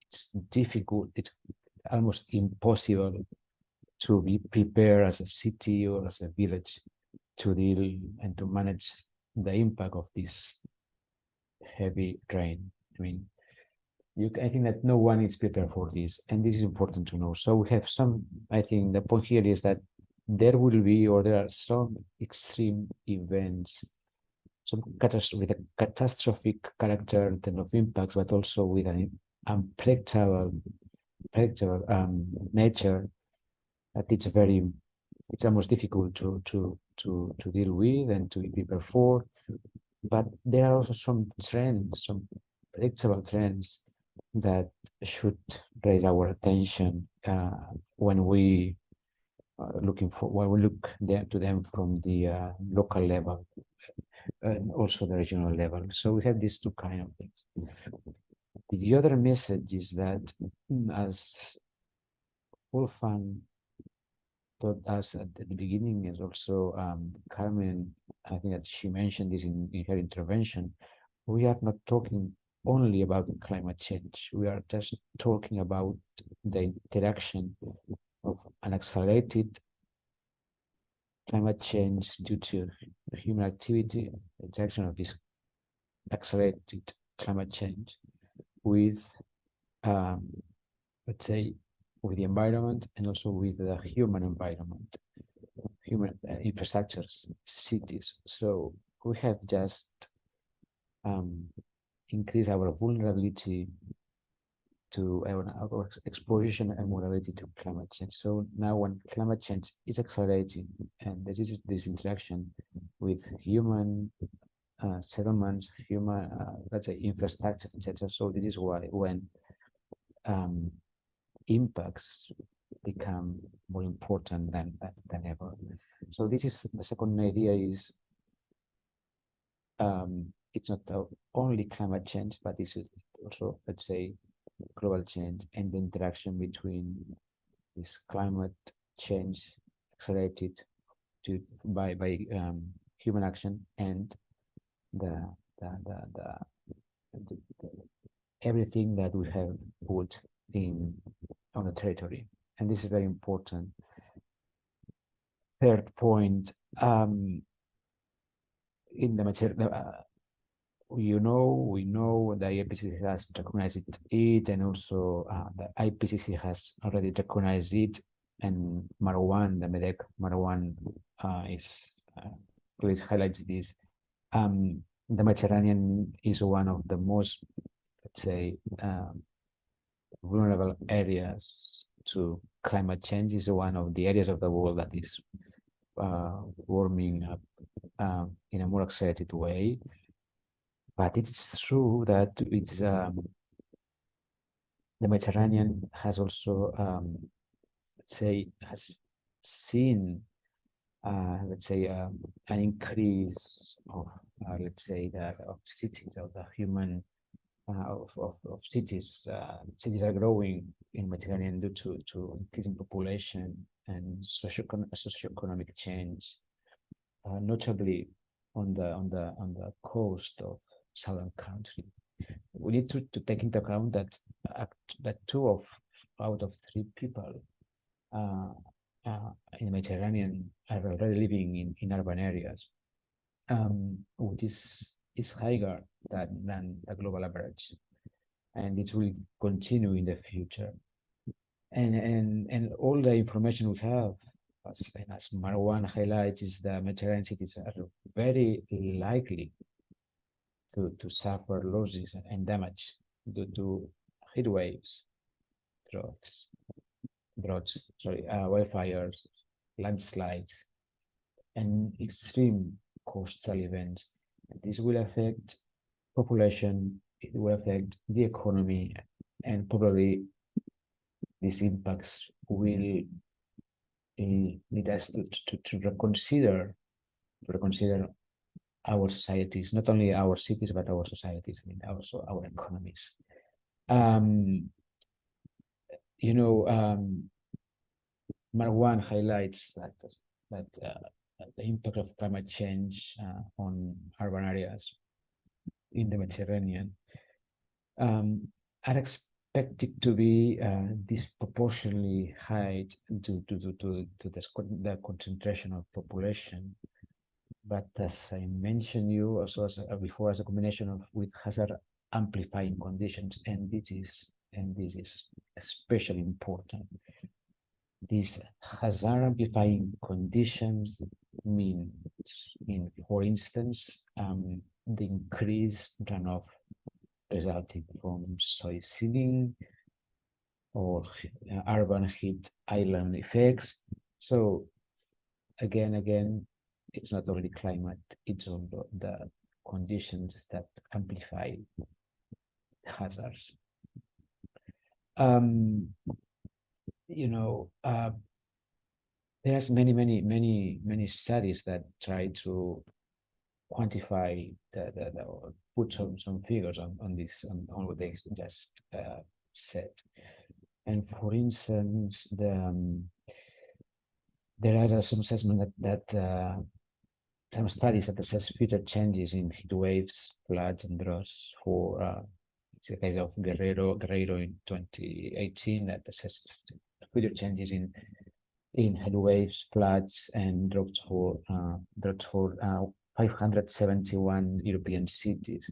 it's difficult, it's almost impossible to be prepared as a city or as a village to deal and to manage the impact of this heavy rain. I mean, I think that no one is prepared for this, and this is important to know. So we have some, I think the point here is that there will be, or there are some extreme events, some with a catastrophic character in terms of impacts, but also with an unpredictable nature that it's almost difficult to deal with and to be prepared for. But there are also some trends, some predictable trends that should raise our attention when we look to them from the local level and also the regional level. So we have these two kind of things. The other message is that, as Wolfgang taught us at the beginning, is also Carmen, I think that she mentioned this in her intervention, we are not talking only about climate change. We are just talking about the interaction of an accelerated climate change due to human activity, the interaction of this accelerated climate change with, let's say, with the environment and also with the human environment, human infrastructures, cities. So we have just increased our vulnerability to our exposition and vulnerability to climate change. So now when climate change is accelerating, and this is this interaction with human settlements, human, let's say, infrastructure, etc. So this is why when impacts become more important than ever. So this is the second idea is it's not only climate change, but it's also, let's say, global change and the interaction between this climate change accelerated by human action and the everything that we have put on the territory. And this is very important. Third point, in the material, we know the IPCC has recognized it, and also the IPCC has already recognized it, and Marwan, the MEDECC Marwan is really highlights this. The Mediterranean is one of the most, let's say, vulnerable areas to climate change. Is one of the areas of the world that is warming up in a more accelerated way. But it's true that it's the Mediterranean has also, let's say, has seen, let's say, an increase of, let's say, of cities, of the human, of cities. Cities are growing in Mediterranean due to increasing population and socioeconomic change, notably on the coast of southern country. We need to take into account that 2 out of 3 people in the Mediterranean are already living in urban areas, which is higher than the global average. and it will continue in the future. And all the information we have, as Marwan highlights, is the Mediterranean cities are very likely to suffer losses and damage due to heat waves, wildfires, landslides, and extreme coastal events. This will affect population, it will affect the economy, and probably these impacts will lead us to reconsider our societies, not only our cities, but our societies, I mean, also our economies. Marwan highlights that the impact of climate change on urban areas in the Mediterranean are expected to be disproportionately high due to the concentration of population. But as I mentioned you also before, as a combination with hazard amplifying conditions, and this is especially important. These hazard amplifying conditions mean, for instance, the increased runoff resulting from soil seeding or urban heat island effects. So again, it's not only climate, it's also the conditions that amplify hazards. There's many studies that try to quantify put some figures on this, on what they just said. And for instance, there are some assessments that some studies that assess future changes in heat waves, floods, and droughts. For it's the case of Guerrero in 2018 that assessed future changes in heat waves, floods, and droughts for 571 European cities.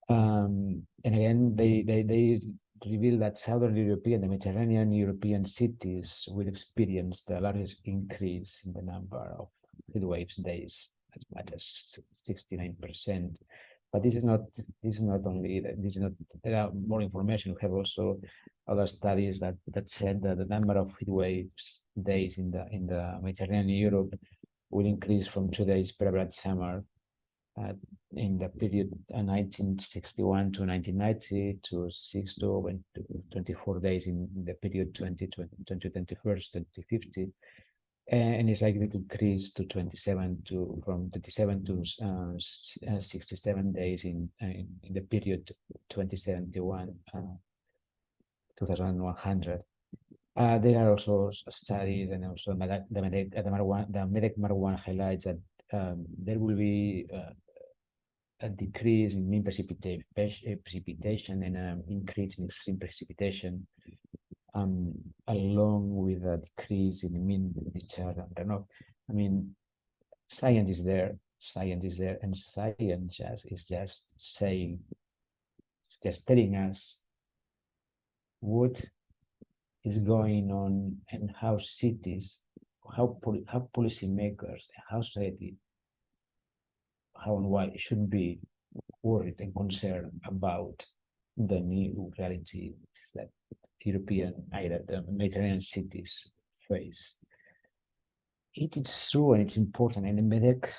And again, they reveal that Southern European, the Mediterranean European cities will experience the largest increase in the number of heat waves days, as much as 69%. But this is not only there are more information. We have also other studies that said that the number of heat waves days in the Mediterranean Europe will increase from 2 days per average summer in the period 1961 to 1990 to 6 to 24 days in the period 2050, and it's likely to increase to from 27 to 67 days in the period 2071 2100. There are also studies, and also the MEDECC Marwan highlights that there will be a decrease in mean precipitation and an increase in extreme precipitation, along with a decrease in mean discharge and runoff. I mean, science is there, and science is just saying, it's just telling us what is going on and how cities, how policymakers, how society, how and why should be worried and concerned about the new realities that the Mediterranean cities face. It is true, and it's important, and MEDECC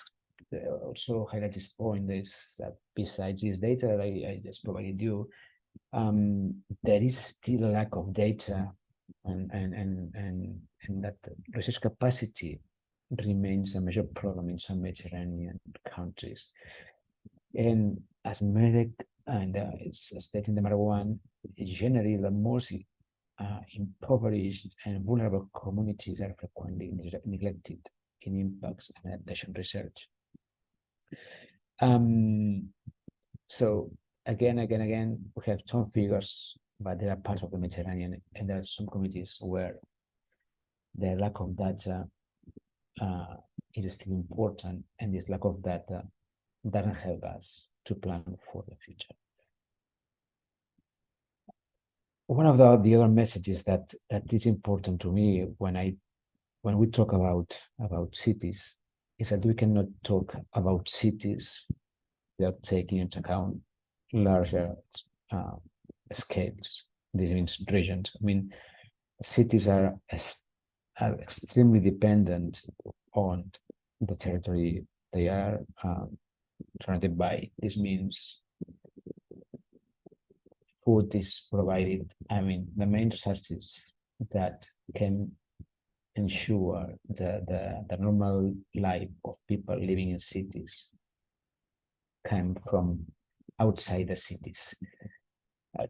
also highlights this point, is that besides this data that I just provided you, there is still a lack of data, and that research capacity remains a major problem in some Mediterranean countries. And as MEDECC and it's stated in the Marwan, generally the most impoverished and vulnerable communities are frequently neglected in impacts and adaptation research. So again, we have some figures, but there are parts of the Mediterranean, and there are some communities where the lack of data is still important, and this lack of data doesn't help us to plan for the future. one of the other messages that is important to me when we talk about cities is that we cannot talk about cities without taking into account larger scales. This means regions. I mean, cities are extremely dependent on the territory they are surrounded by. This means food is provided. I mean, the main resources that can ensure the normal life of people living in cities come from outside the cities.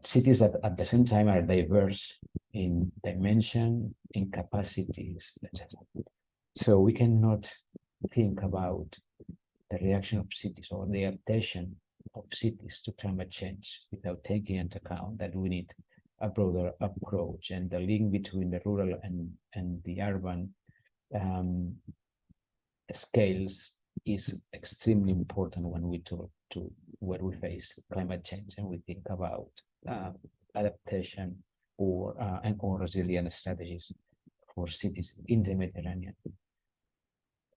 Cities that at the same time are diverse in dimension, in capacities, etc. So we cannot think about the reaction of cities or the adaptation of cities to climate change without taking into account that we need a broader approach, and the link between the rural and the urban scales is extremely important when we talk to where we face climate change and we think about adaptation or resilient strategies for cities in the Mediterranean.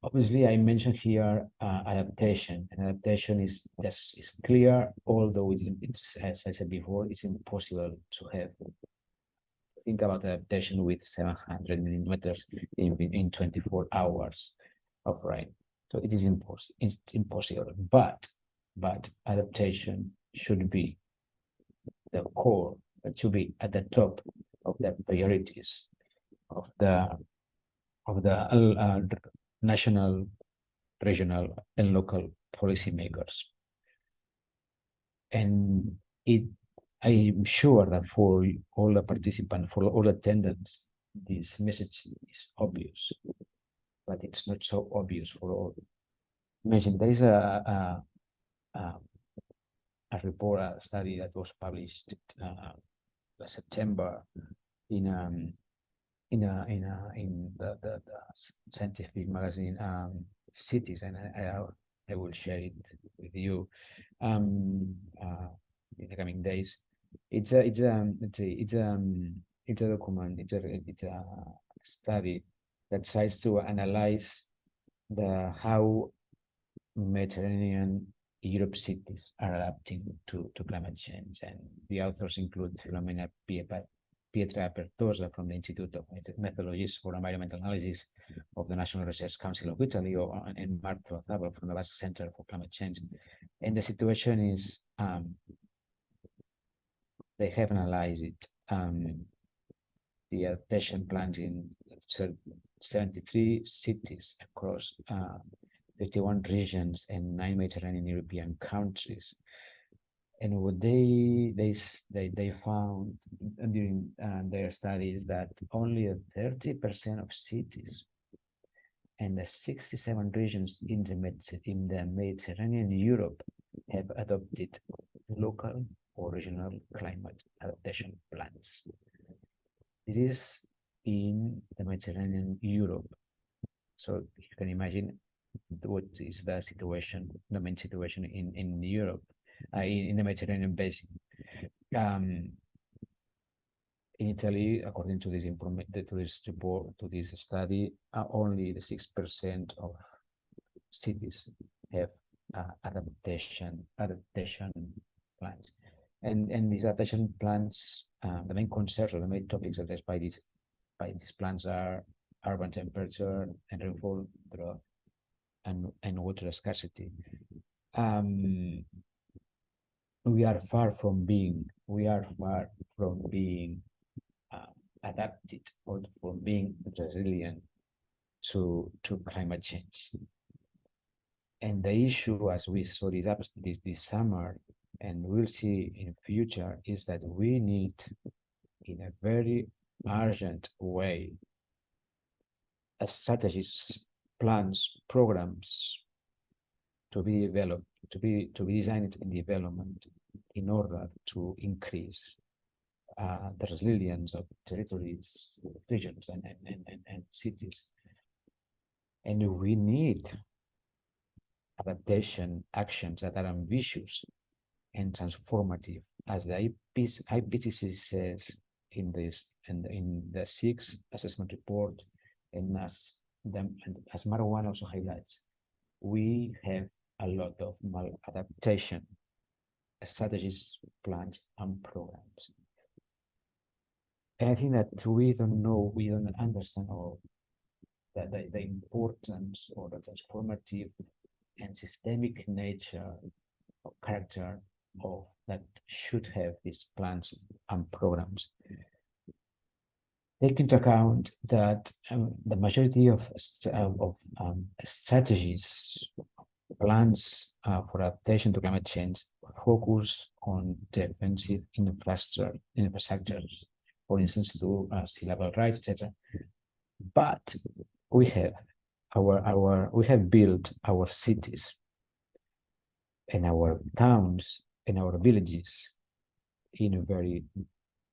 Obviously, I mentioned here adaptation, and adaptation is clear, although it's, as I said before, it's impossible to think about adaptation with 700 millimeters in 24 hours of rain. So it is impossible, but adaptation should be the core, it should be at the top of the priorities of the national, regional, and local policymakers. And I'm sure that for all the participants, for all attendants, this message is obvious, but it's not so obvious for all. Imagine there is a report, a study that was published last September in the scientific magazine Cities, and I will share it with you in the coming days. It's a document. It's a study that tries to analyze how Mediterranean Europe cities are adapting to climate change, and the authors include Filomena Pietra Pertosa from the Institute of Methodologies for Environmental Analysis of the National Research Council of Italy, and Marco Zabel from the Basque Center for Climate Change. And the situation is, they have analyzed it, the adaptation plans in 73 cities across 51 regions and 9 Mediterranean European countries. And what they found during their studies that only 30% of cities and the 67 regions in the Mediterranean Europe have adopted local or regional climate adaptation plans. This is in the Mediterranean Europe. So you can imagine what is the situation, the main situation in Europe. In the Mediterranean basin. In Italy, according to this report, to this study, only the 6% of cities have adaptation plans, and these adaptation plans, the main concerns or the main topics addressed by these plans are urban temperature and rainfall drought and water scarcity. We are far from being adapted or from being resilient to climate change. And the issue, as we saw this summer, and we'll see in future, is that we need, in a very urgent way, strategies, plans, programs to be developed, to be designed in development in order to increase the resilience of territories, regions, and cities. And we need adaptation actions that are ambitious and transformative. As the IPCC says, in this and in the sixth assessment report, and as Marwan also highlights, we have a lot of maladaptation strategies, plans, and programs. And I think that we don't understand all the importance or the transformative and systemic nature or character of that should have these plans and programs. Take into account that the majority of strategies, plans for adaptation to climate change focus on defensive infrastructures, for instance, to sea level rise, etc. But we have built our cities and our towns and our villages in a very,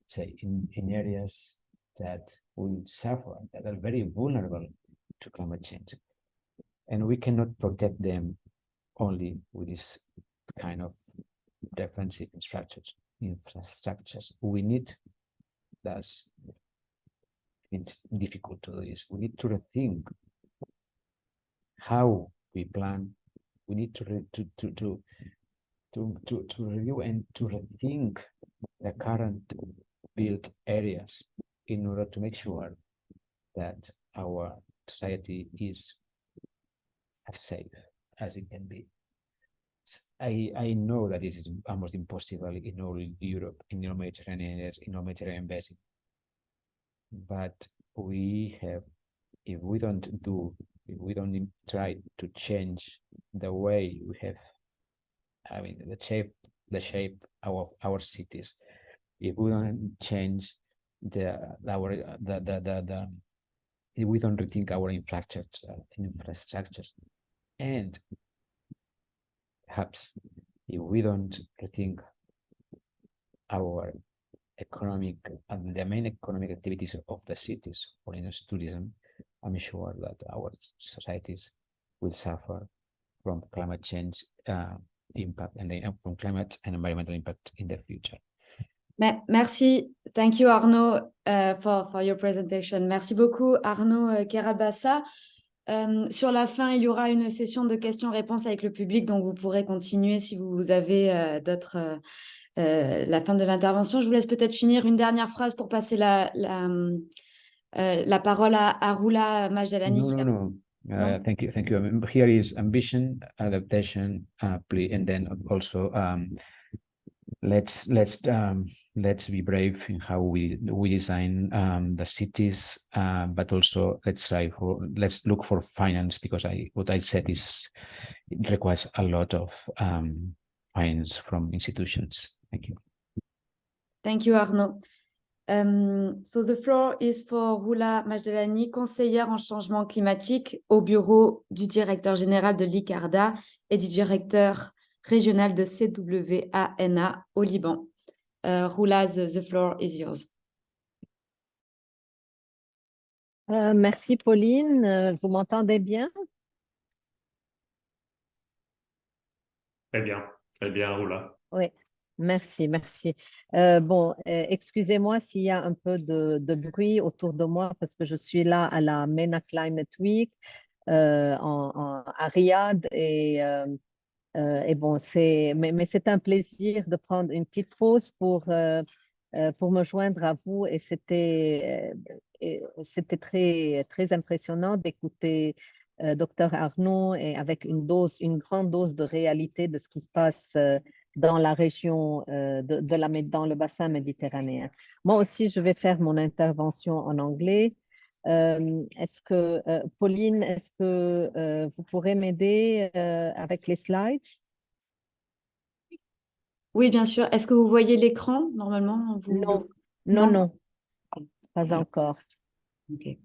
say, in areas that will suffer, that are very vulnerable to climate change. And we cannot protect them only with this kind of defensive infrastructures. We need, thus, it's difficult to do this. We need to rethink how we plan. We need to review and to rethink the current built areas in order to make sure that our society is as safe as it can be. I know that this is almost impossible in all Europe, in all Mediterranean areas, in all Mediterranean basin. But we have, if we don't try to change the way we have, I mean, the shape of our cities, if we don't change if we don't rethink our infrastructures, and perhaps if we don't rethink our economic and the main economic activities of the cities, for instance, tourism, I'm sure that our societies will suffer from climate change impact and from climate and environmental impact in the future. Merci. Thank you, Arnaud, for your presentation. Merci beaucoup, Arnaud Kerabassa. Sur la fin, il y aura une session de questions-réponses avec le public, donc vous pourrez continuer si vous avez la fin de l'intervention. Je vous laisse peut-être finir une dernière phrase pour passer la parole à Roula Majdelani. No. Thank you. Here is ambition, adaptation, and then also let's be brave in how we design the cities, but also let's look for finance, because what I said is it requires a lot of finance from institutions. Thank you. Thank you, Arnaud. So the floor is for Roula Majdelani, conseillère en changement climatique au bureau du directeur général de l'ICARDA et du directeur régional de CWANA au Liban. Roula, the floor is yours. Merci Pauline, vous m'entendez bien? Très bien, Roula. Oui, merci. Excusez-moi s'il y a un peu de bruit autour de moi parce que je suis là à la MENA Climate Week à Riyad et bon, mais c'est un plaisir de prendre une petite pause pour me joindre à vous et c'était très impressionnant d'écouter Dr Arnaud et avec une grande dose de réalité de ce qui se passe dans la région dans le bassin méditerranéen. Moi aussi, je vais faire mon intervention en anglais. Pauline, est-ce que vous pourrez m'aider avec les slides? Oui, bien sûr. Est-ce que vous voyez l'écran normalement? Non, pas encore. Ok.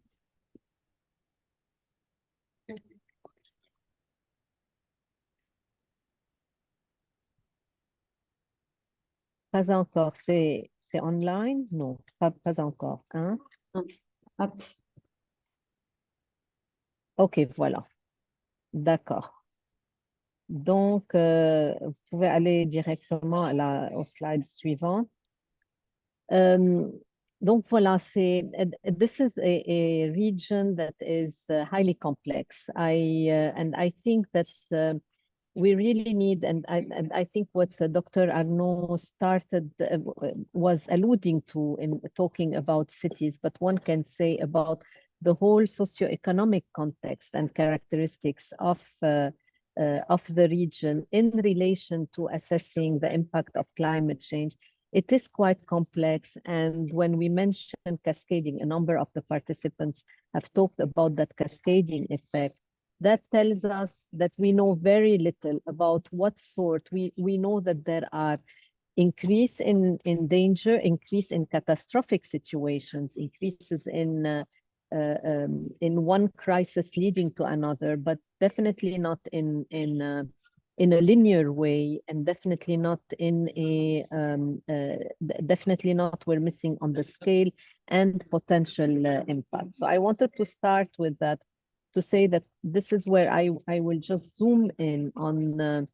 Pas encore. C'est online? Non, pas encore. Hein? Hop. Ok, voilà. D'accord. Donc, vous pouvez aller directement au slide suivant. Donc voilà, this is a region that is highly complex. And I think that we really need, and I think what Dr. Arnaud started was alluding to in talking about cities, but one can say about the whole socioeconomic context and characteristics of the region in relation to assessing the impact of climate change. It is quite complex, and when we mention cascading, a number of the participants have talked about that cascading effect. That tells us that we know very little about what sort. We know that there are increase in danger, increase in catastrophic situations, increases in one crisis leading to another, but definitely not in a linear way, and definitely not in a definitely not we're missing on the scale and potential impact. So I wanted to start with that, to say that this is where I will just zoom in on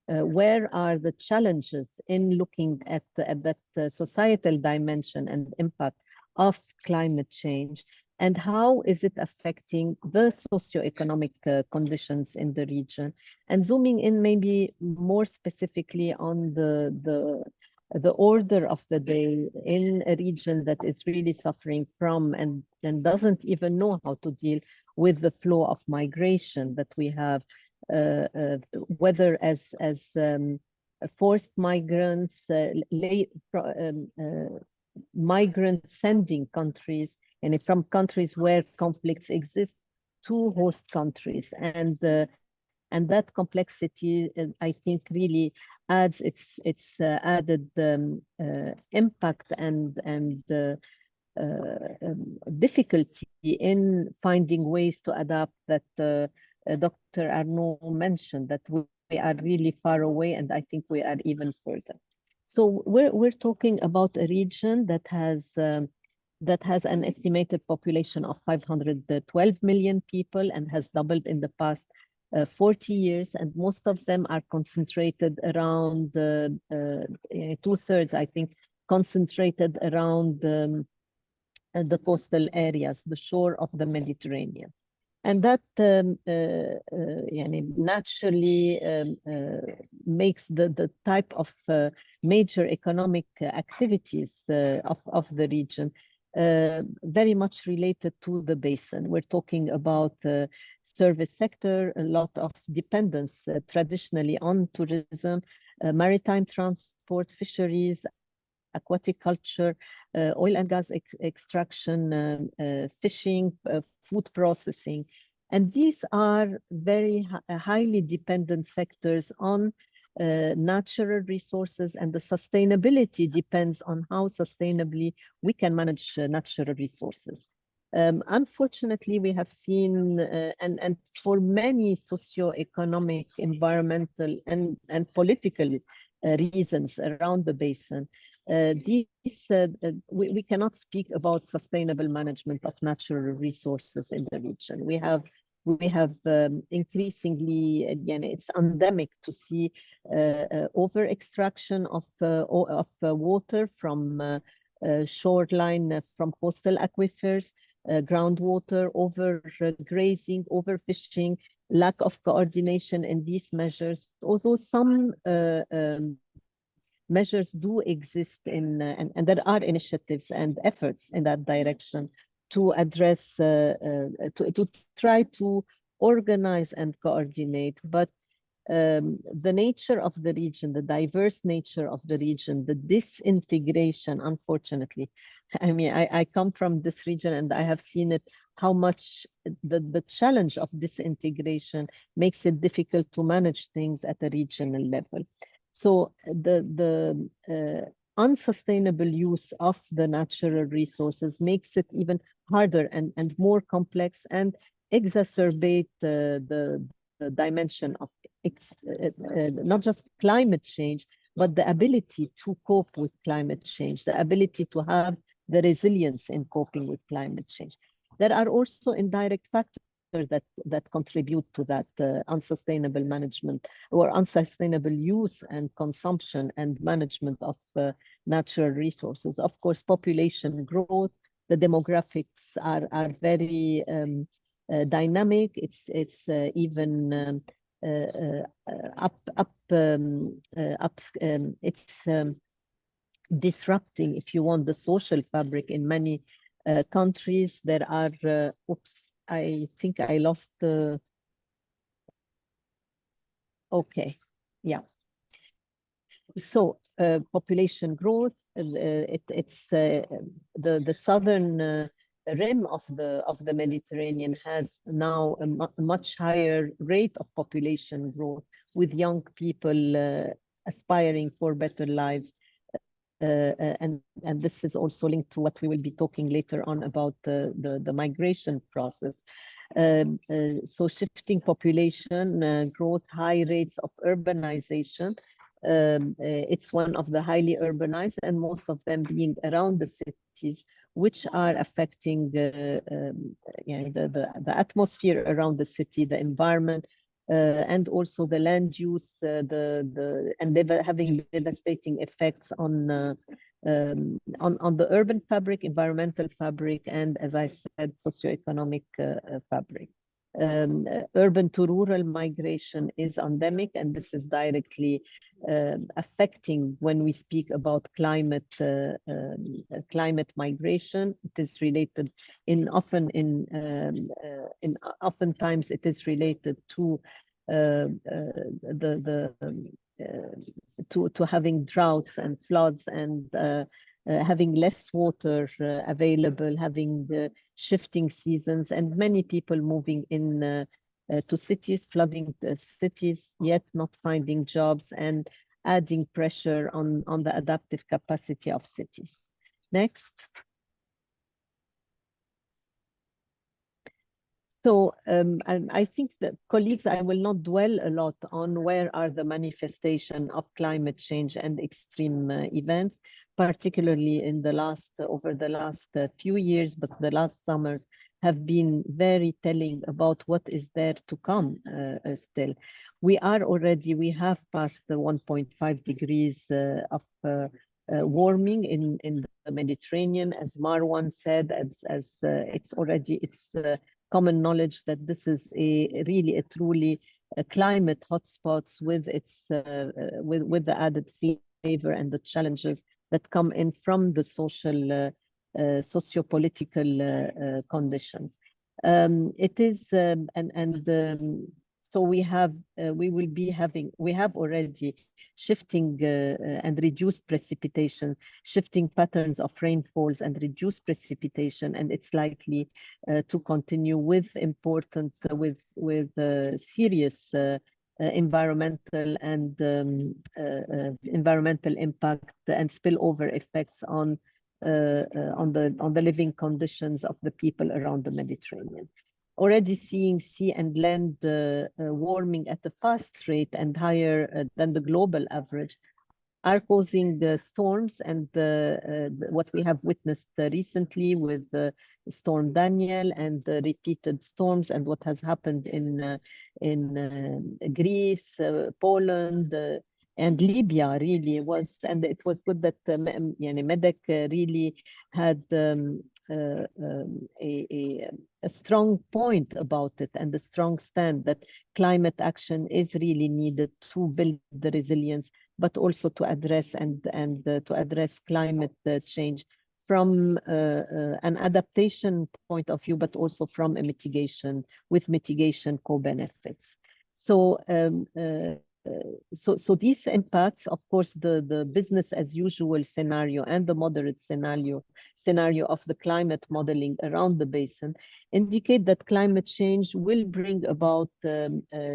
where are the challenges in looking at that societal dimension and impact of climate change, and how is it affecting the socioeconomic conditions in the region, and zooming in maybe more specifically on the order of the day in a region that is really suffering from and doesn't even know how to deal with the flow of migration that we have, whether as forced migrants, migrant sending countries, and from countries where conflicts exist to host countries, and that complexity, I think, really adds its added impact and difficulty in finding ways to adapt that Dr. Arnaud mentioned, that we are really far away, and I think we are even further. So we're talking about a region that has an estimated population of 512 million people and has doubled in the past 40 years, and most of them are concentrated around 2/3, I think, concentrated around the coastal areas, the shore of the Mediterranean. And that naturally makes the type of major economic activities of the region very much related to the basin. We're talking about service sector, a lot of dependence traditionally on tourism, maritime transport, fisheries, aquatic culture, oil and gas extraction, fishing, food processing. And these are very highly dependent sectors on natural resources, and the sustainability depends on how sustainably we can manage natural resources. Unfortunately, we have seen, and for many socioeconomic, environmental, and political reasons around the basin, we cannot speak about sustainable management of natural resources in the region. We have increasingly, again, it's endemic to see over extraction of water from shoreline, from coastal aquifers, groundwater, over grazing, overfishing, lack of coordination in these measures. Although some measures do exist and there are initiatives and efforts in that direction to address, to try to organize and coordinate, but the nature of the region, the diverse nature of the region, the disintegration, unfortunately, I mean, I come from this region and I have seen it, how much the challenge of disintegration makes it difficult to manage things at a regional level. So the unsustainable use of the natural resources makes it even harder and more complex, and exacerbate the dimension of not just climate change, but the ability to cope with climate change, the ability to have the resilience in coping with climate change. There are also indirect factors that contribute to that unsustainable management or unsustainable use and consumption and management of natural resources. Of course, population growth, the demographics are very dynamic. It's even disrupting, if you want, the social fabric in many countries. There are oops, I think I lost the okay, yeah. So population growth, it's the southern rim of the Mediterranean has now a much higher rate of population growth, with young people aspiring for better lives. And this is also linked to what we will be talking later on about the migration process. So shifting population growth, high rates of urbanization. It's one of the highly urbanized, and most of them being around the cities, which are affecting the atmosphere around the city, the environment, and also the land use, and having devastating effects on the urban fabric, environmental fabric, and, as I said, socioeconomic fabric. Urban to rural migration is endemic, and this is directly affecting when we speak about climate migration. It is related oftentimes it is related to to having droughts and floods, and having less water available, having shifting seasons, and many people moving in to cities, flooding the cities, yet not finding jobs, and adding pressure on the adaptive capacity of cities. Next. So I think that, colleagues, I will not dwell a lot on where are the manifestation of climate change and extreme events, particularly in over the last few years, but the last summers have been very telling about what is there to come still. We have passed the 1.5 degrees of warming in the Mediterranean, as Marwan said, as it's common knowledge that this is really a truly climate hotspots with its with the added flavor and the challenges that come in from the socio-political conditions. It is so we have already shifting and reduced precipitation, shifting patterns of rainfalls and reduced precipitation, and it's likely to continue with serious environmental and environmental impact and spillover effects on the living conditions of the people around the Mediterranean. Already seeing sea and land warming at a fast rate and higher than the global average are causing storms, and what we have witnessed recently with Storm Daniel and repeated storms, and what has happened in Greece, Poland, and Libya really was, and it was good that MedECC really had a strong point about it, and a strong stand that climate action is really needed to build the resilience, but also to address to address climate change from an adaptation point of view, but also from a mitigation co-benefits. So so these impacts, of course, the business as usual scenario and the moderate scenario of the climate modeling around the basin indicate that climate change will bring about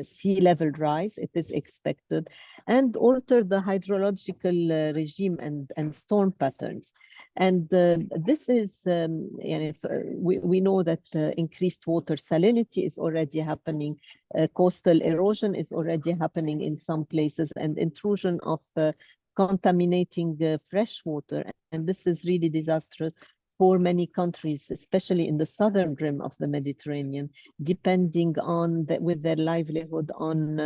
sea level rise, it is expected, and alter the hydrological regime and storm patterns. And this is, we know that increased water salinity is already happening, coastal erosion is already happening in some places, and intrusion of contaminating fresh water. And this is really disastrous for many countries, especially in the southern rim of the Mediterranean, depending on with their livelihood on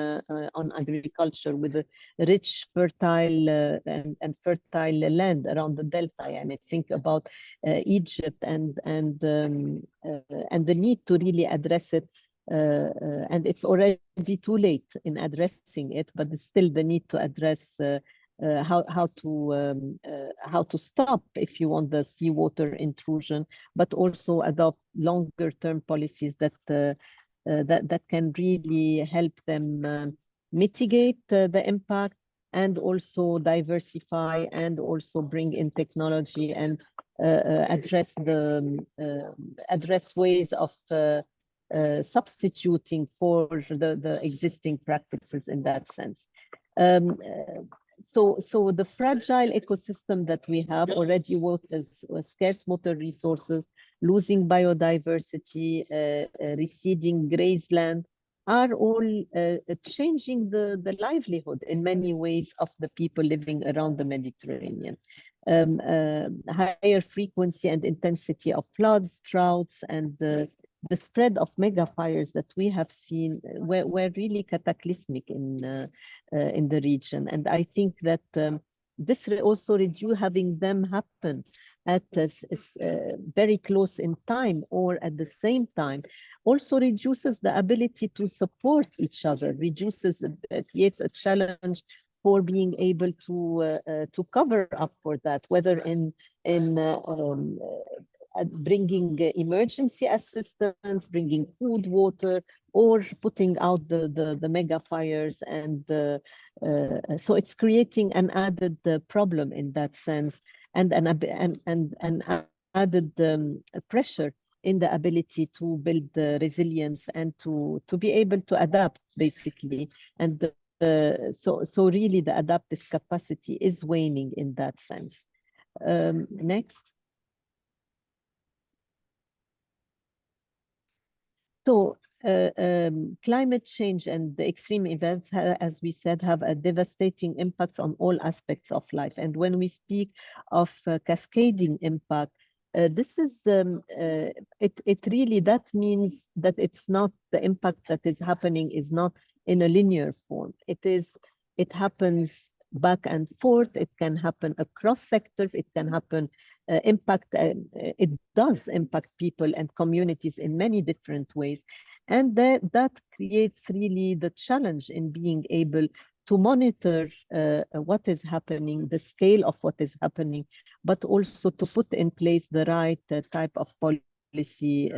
agriculture, with a rich, fertile and fertile land around the delta. And I think about Egypt and the need to really address it. And it's already too late in addressing it, but it's still the need to address how to stop, if you want, the seawater intrusion, but also adopt longer-term policies that can really help them mitigate the impact, and also diversify, and also bring in technology, and address ways of substituting for the existing practices in that sense. So the fragile ecosystem that we have already, scarce water resources, losing biodiversity, receding grazeland, are all changing the livelihood in many ways of the people living around the Mediterranean. Higher frequency and intensity of floods, droughts, and the spread of mega fires that we have seen were really cataclysmic in the region. And I think that this also having them happen at very close in time or at the same time also reduces the ability to support each other, creates a challenge for being able to cover up for that, whether in bringing emergency assistance, bringing food, water, or putting out the mega fires. And so it's creating an added problem in that sense, and an added pressure in the ability to build the resilience and to be able to adapt, basically. And so really the adaptive capacity is waning in that sense. Next. So climate change and the extreme events, as we said, have a devastating impacts on all aspects of life. And when we speak of cascading impact, this is, it really, that means that it's not, the impact that is happening is not in a linear form. It happens back and forth. It can happen across sectors. It can happen it does impact people and communities in many different ways. And that creates really the challenge in being able to monitor what is happening, the scale of what is happening, but also to put in place the right type of policy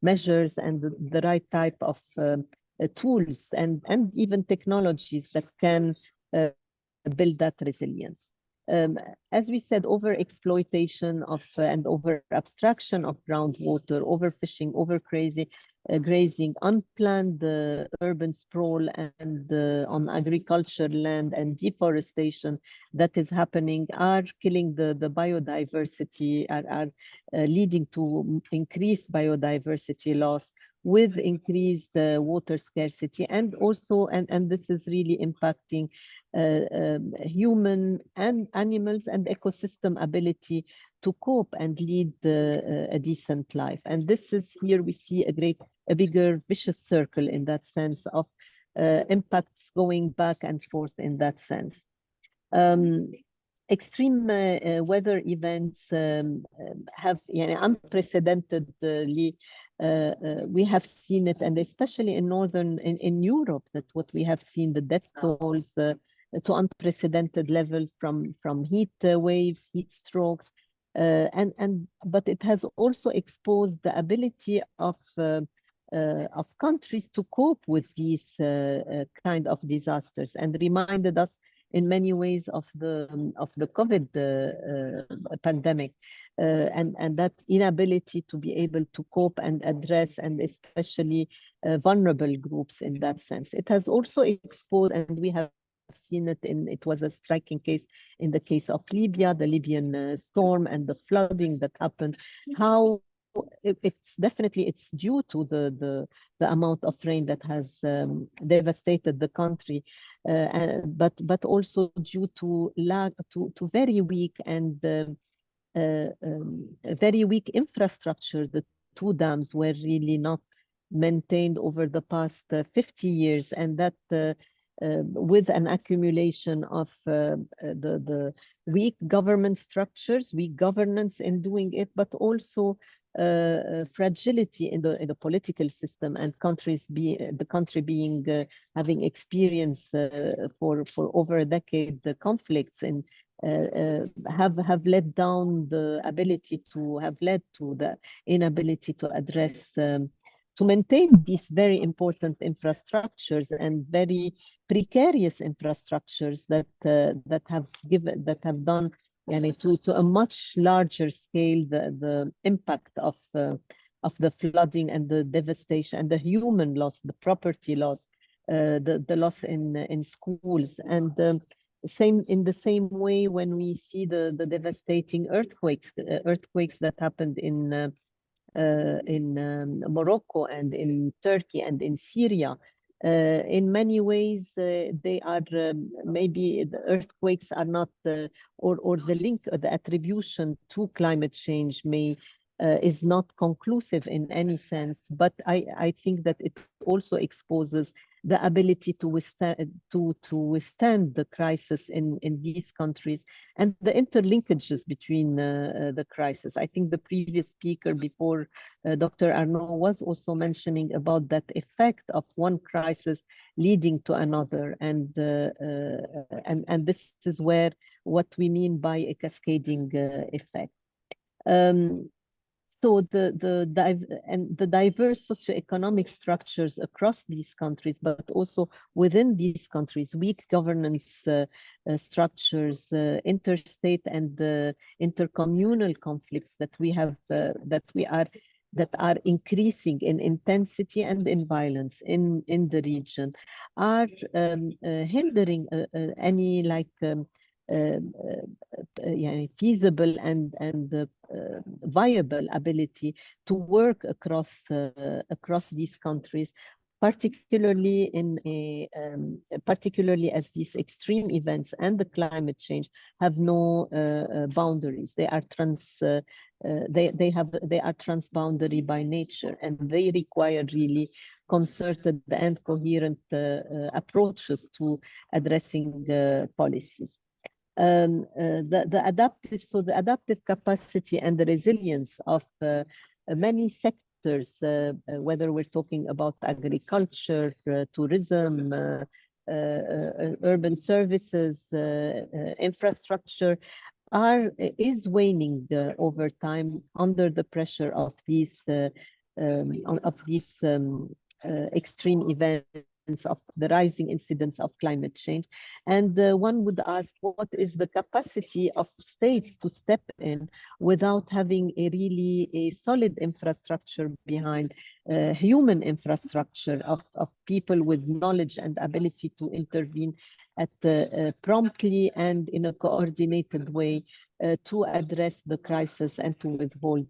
measures and the right type of tools and even technologies that can build that resilience. As we said, over-exploitation of and over-abstraction of groundwater, overfishing, grazing, unplanned urban sprawl, and on agriculture land, and deforestation that is happening are killing the biodiversity, are leading to increased biodiversity loss, with increased water scarcity, and also, and this is really impacting human and animals and ecosystem ability to cope and lead a decent life. And this is, here we see a bigger vicious circle in that sense of impacts going back and forth in that sense. Extreme weather events have unprecedentedly, we have seen it, and especially in Europe, that what we have seen, the death tolls to unprecedented levels from heat waves, heat strokes, but it has also exposed the ability of countries to cope with these kind of disasters, and reminded us in many ways of the COVID pandemic, and that inability to be able to cope and address, and especially vulnerable groups in that sense. It has also exposed, and we have seen it it was a striking case in the case of Libya, the Libyan storm and the flooding that happened, how it's due to the amount of rain that has devastated the country, but also due to very weak and very weak infrastructure. The two dams were really not maintained over the past 50 years, and that with an accumulation of the weak government structures, weak governance in doing it, but also fragility in the political system, and the country being having experienced for over a decade the conflicts and have led down the ability to have led to the inability to address to maintain these very important infrastructures and very precarious infrastructures that have done to a much larger scale the impact of the flooding and the devastation and the human loss, the property loss, the loss in schools, and in the same way when we see the devastating earthquakes that happened in Morocco and in Turkey and in Syria. In many ways, they are maybe the earthquakes are not, or the link, or the attribution to climate change is not conclusive in any sense. But I think that it also exposes the ability to withstand the crisis in these countries and the interlinkages between the crisis. I think the previous speaker before Dr. Arnaud was also mentioning about that effect of one crisis leading to another, and this is where what we mean by a cascading effect. So the diverse socioeconomic structures across these countries, but also within these countries, weak governance structures, interstate and intercommunal conflicts that we have, that are increasing in intensity and in violence in the region, are hindering any feasible and viable ability to work across these countries, particularly particularly as these extreme events and the climate change have no boundaries. They are transboundary by nature, and they require really concerted and coherent approaches to addressing policies. The adaptive capacity and the resilience of many sectors, whether we're talking about agriculture, tourism, urban services, infrastructure, is waning over time under the pressure of these extreme events, of the rising incidence of climate change. And one would ask, what is the capacity of states to step in without having a solid infrastructure behind, human infrastructure of people with knowledge and ability to intervene promptly and in a coordinated way to address the crisis and to withhold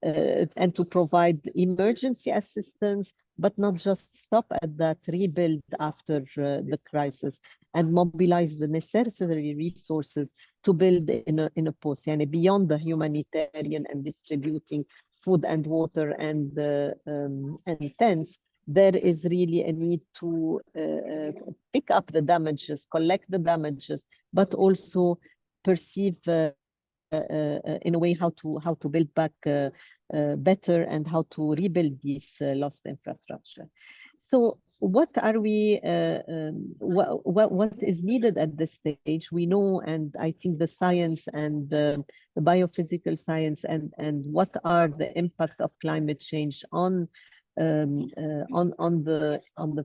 and to provide emergency assistance, but not just stop at that, rebuild after the crisis and mobilize the necessary resources to build in a post, and beyond the humanitarian and distributing food and water and tents. There is really a need to pick up the damages, collect the damages, but also perceive in a way how to build back better and how to rebuild this lost infrastructure. So what are we, what is needed at this stage? We know, and I think the science and the biophysical science and what are the impact of climate change on the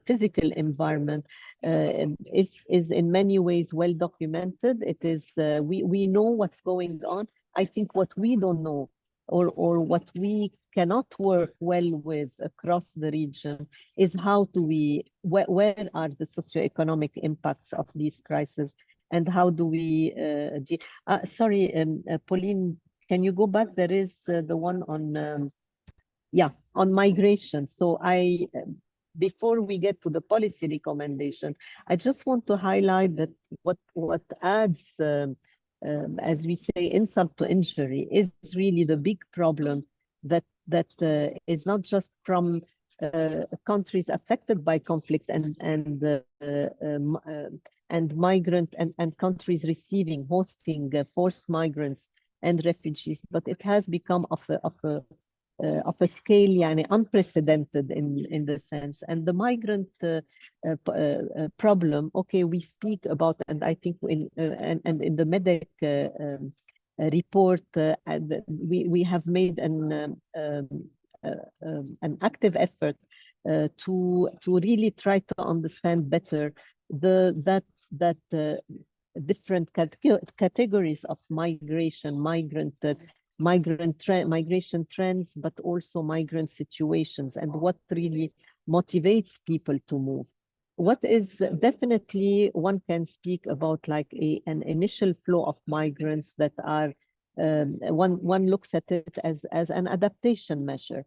physical environment is in many ways well documented. It is we know what's going on. I think what we don't know, or what we cannot work well with across the region, is how do we, where are the socioeconomic impacts of these crises, and how do we sorry, Pauline, can you go back? There is the one on on migration. So before we get to the policy recommendation, I just want to highlight that what adds as we say, insult to injury, is really the big problem that is not just from countries affected by conflict and migrant and countries hosting forced migrants and refugees, but it has become of a scale yani unprecedented in the sense. And the migrant problem, okay, we speak about, and I think in the MedECC report, we have made an active effort to really try to understand better that different categories of migration trends, but also migrant situations, and what really motivates people to move. What is definitely, one can speak about like an initial flow of migrants that are, one looks at it as an adaptation measure.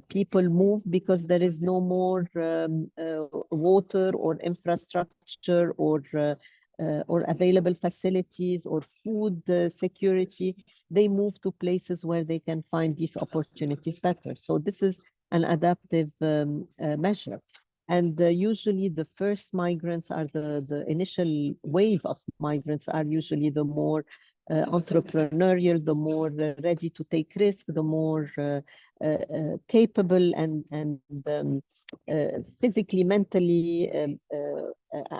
People move because there is no more water or infrastructure or available facilities or food security. They move to places where they can find these opportunities better. So this is an adaptive measure. And usually the first migrants are the initial wave of migrants are usually the more entrepreneurial, the more ready to take risk, the more capable and physically, mentally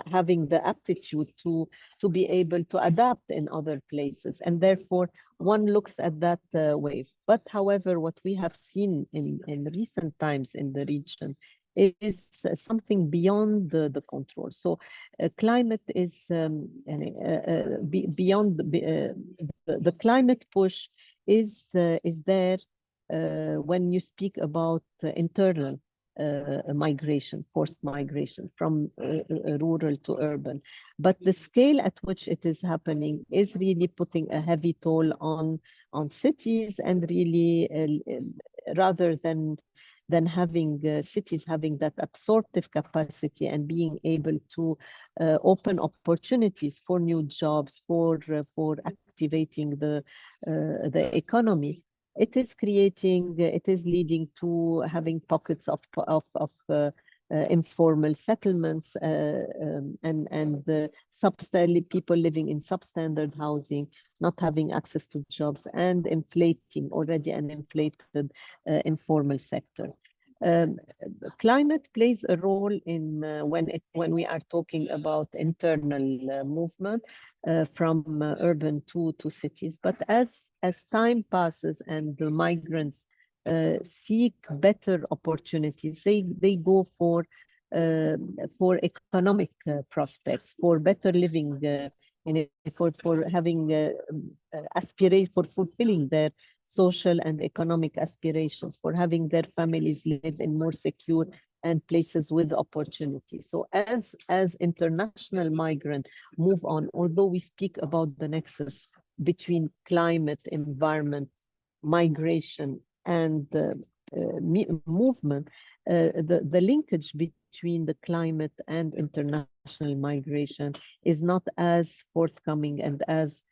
having the aptitude to be able to adapt in other places. And therefore, one looks at that wave. But however, what we have seen in recent times in the region is something beyond the control. So climate is beyond the climate push is there when you speak about internal migration, forced migration from rural to urban. But the scale at which it is happening is really putting a heavy toll on cities, and really rather than having cities having that absorptive capacity and being able to open opportunities for new jobs, for activating the economy, it is leading to having pockets of informal settlements and people living in substandard housing, not having access to jobs, and already an inflated informal sector. Climate plays a role in when we are talking about internal movement from urban to cities. But as time passes and the migrants seek better opportunities, they go for economic prospects, for better living, for having for fulfilling their social and economic aspirations, for having their families live in more secure and places with opportunity. So as international migrants move on, although we speak about the nexus between climate, environment, migration, and movement, the linkage between the climate and international migration is not as forthcoming and as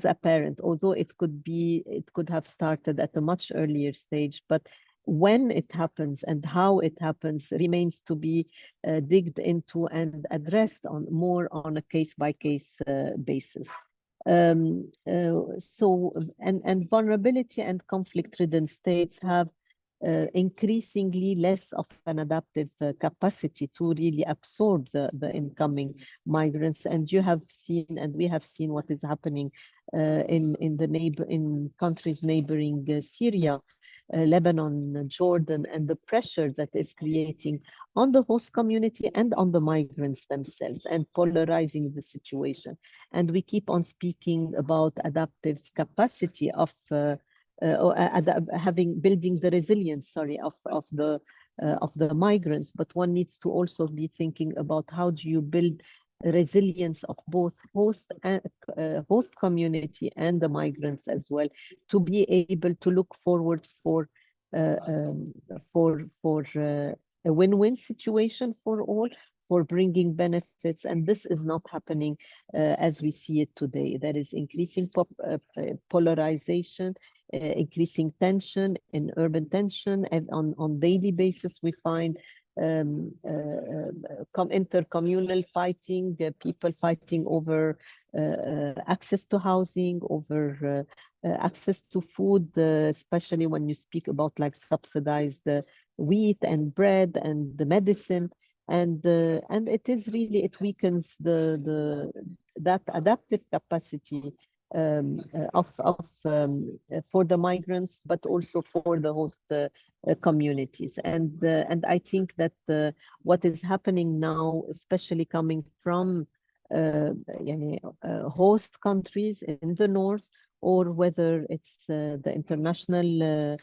apparent, although it could have started at a much earlier stage. But when it happens and how it happens remains to be digged into and addressed more on a case-by-case basis. So vulnerability and conflict-ridden states have increasingly less of an adaptive capacity to really absorb the incoming migrants. And you have seen, and we have seen, what is happening in countries neighboring Syria, Lebanon, Jordan, and the pressure that is creating on the host community and on the migrants themselves, and polarizing the situation. And we keep on speaking about adaptive capacity of building the resilience, of the migrants. But one needs to also be thinking about how do you build resilience of both host community and the migrants as well, to be able to look forward for a win-win situation for all, for bringing benefits, and this is not happening as we see it today. There is increasing polarization, increasing tension in urban tension, and on daily basis we find intercommunal fighting, people fighting over access to housing, over access to food, especially when you speak about like subsidized wheat and bread and the medicine, and it is really, it weakens that adaptive capacity for the migrants, but also for the host communities. And I think that what is happening now, especially coming from host countries in the north, or whether it's the international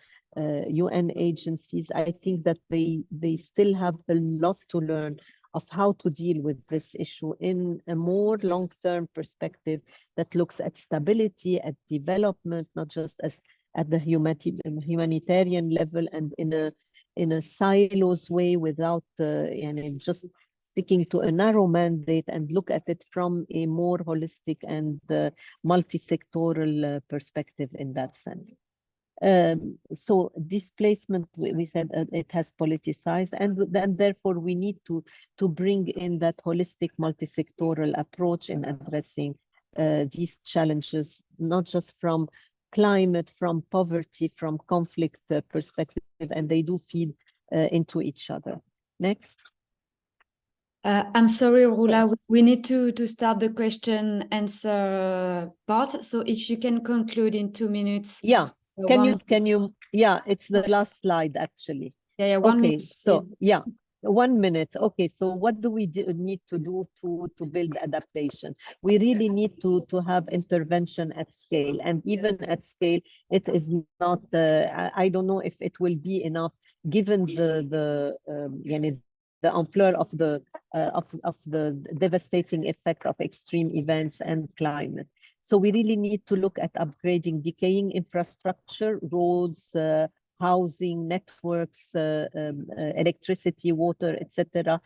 UN agencies, I think that they still have a lot to learn of how to deal with this issue in a more long-term perspective that looks at stability, at development, not just as at the humanitarian level and in a silos way, without just sticking to a narrow mandate, and look at it from a more holistic and multi-sectoral perspective in that sense. So displacement, we said it has politicized, and therefore we need to bring in that holistic multi-sectoral approach in addressing these challenges, not just from climate, from poverty, from conflict perspective, and they do feed into each other. Next. I'm sorry, Rula, we need to start the question answer part. So if you can conclude in 2 minutes. Yeah. Can you, yeah, it's the last slide actually. Yeah, 1 minute. Okay, so yeah, 1 minute. Okay, so what do we need to do to build adaptation? We really need to have intervention at scale, and even at scale, it is not, I don't know if it will be enough given the ampleur of the devastating effect of extreme events and climate. So we really need to look at upgrading decaying infrastructure, roads, housing, networks, electricity, water, etc.,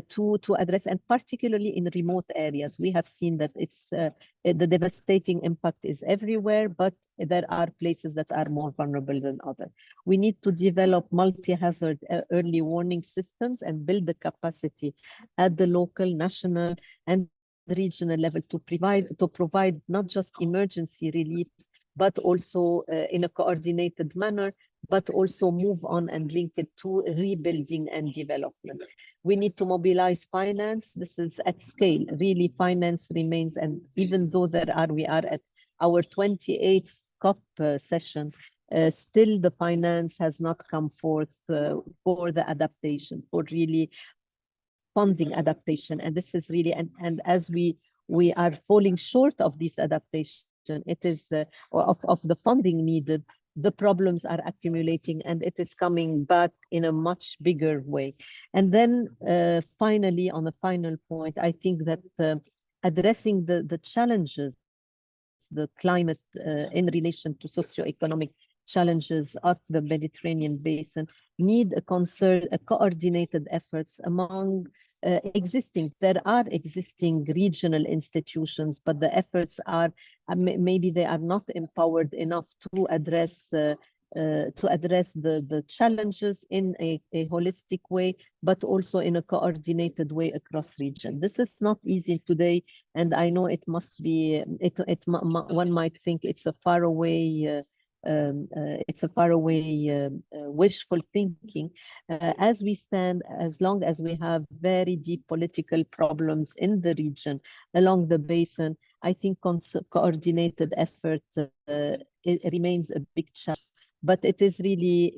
to address, and particularly in remote areas. We have seen that it's the devastating impact is everywhere, but there are places that are more vulnerable than others. We need to develop multi-hazard early warning systems and build the capacity at the local, national, and regional level to provide not just emergency relief, but also in a coordinated manner, but also move on and link it to rebuilding and development. We need to mobilize finance. This is at scale. Really, finance remains, and even though we are at our 28th COP session, still the finance has not come forth for the adaptation, for really funding adaptation. And this is really, and as we are falling short of this adaptation, it is of the funding needed, the problems are accumulating, and it is coming back in a much bigger way. And then finally, on a final point, I think that addressing the challenges, the climate in relation to socioeconomic challenges of the Mediterranean basin, need a coordinated efforts among there are existing regional institutions, but the efforts are maybe they are not empowered enough to address the challenges in a holistic way, but also in a coordinated way across region. This is not easy today, and I know it must be. One might think it's a faraway. Wishful thinking. As we stand, as long as we have very deep political problems in the region, along the basin, I think coordinated effort it remains a big challenge. But it is really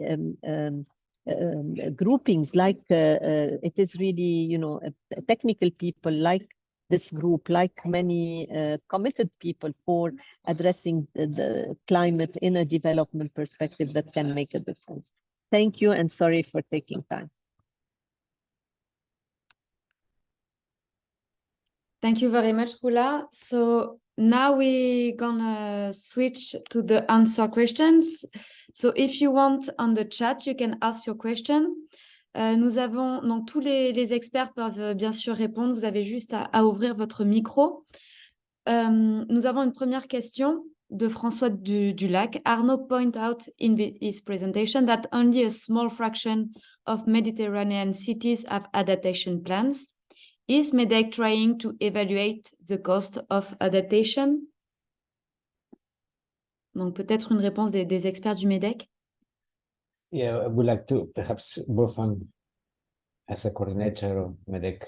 groupings like it is really, technical people like this group, like many committed people for addressing the climate in a development perspective that can make a difference. Thank you, and sorry for taking time. Thank you very much, Rula. So now we're gonna switch to the answer questions. So if you want on the chat, you can ask your question. Nous avons, donc tous les experts peuvent bien sûr répondre. Vous avez juste à ouvrir votre micro. Nous avons une première question de François Dulac. Arnaud point out in his presentation that only a small fraction of Mediterranean cities have adaptation plans. Is MEDEC trying to evaluate the cost of adaptation? Donc peut-être une réponse des experts du MEDEC. Yeah, I would like to perhaps Wolfgang, as a coordinator of MEDEC,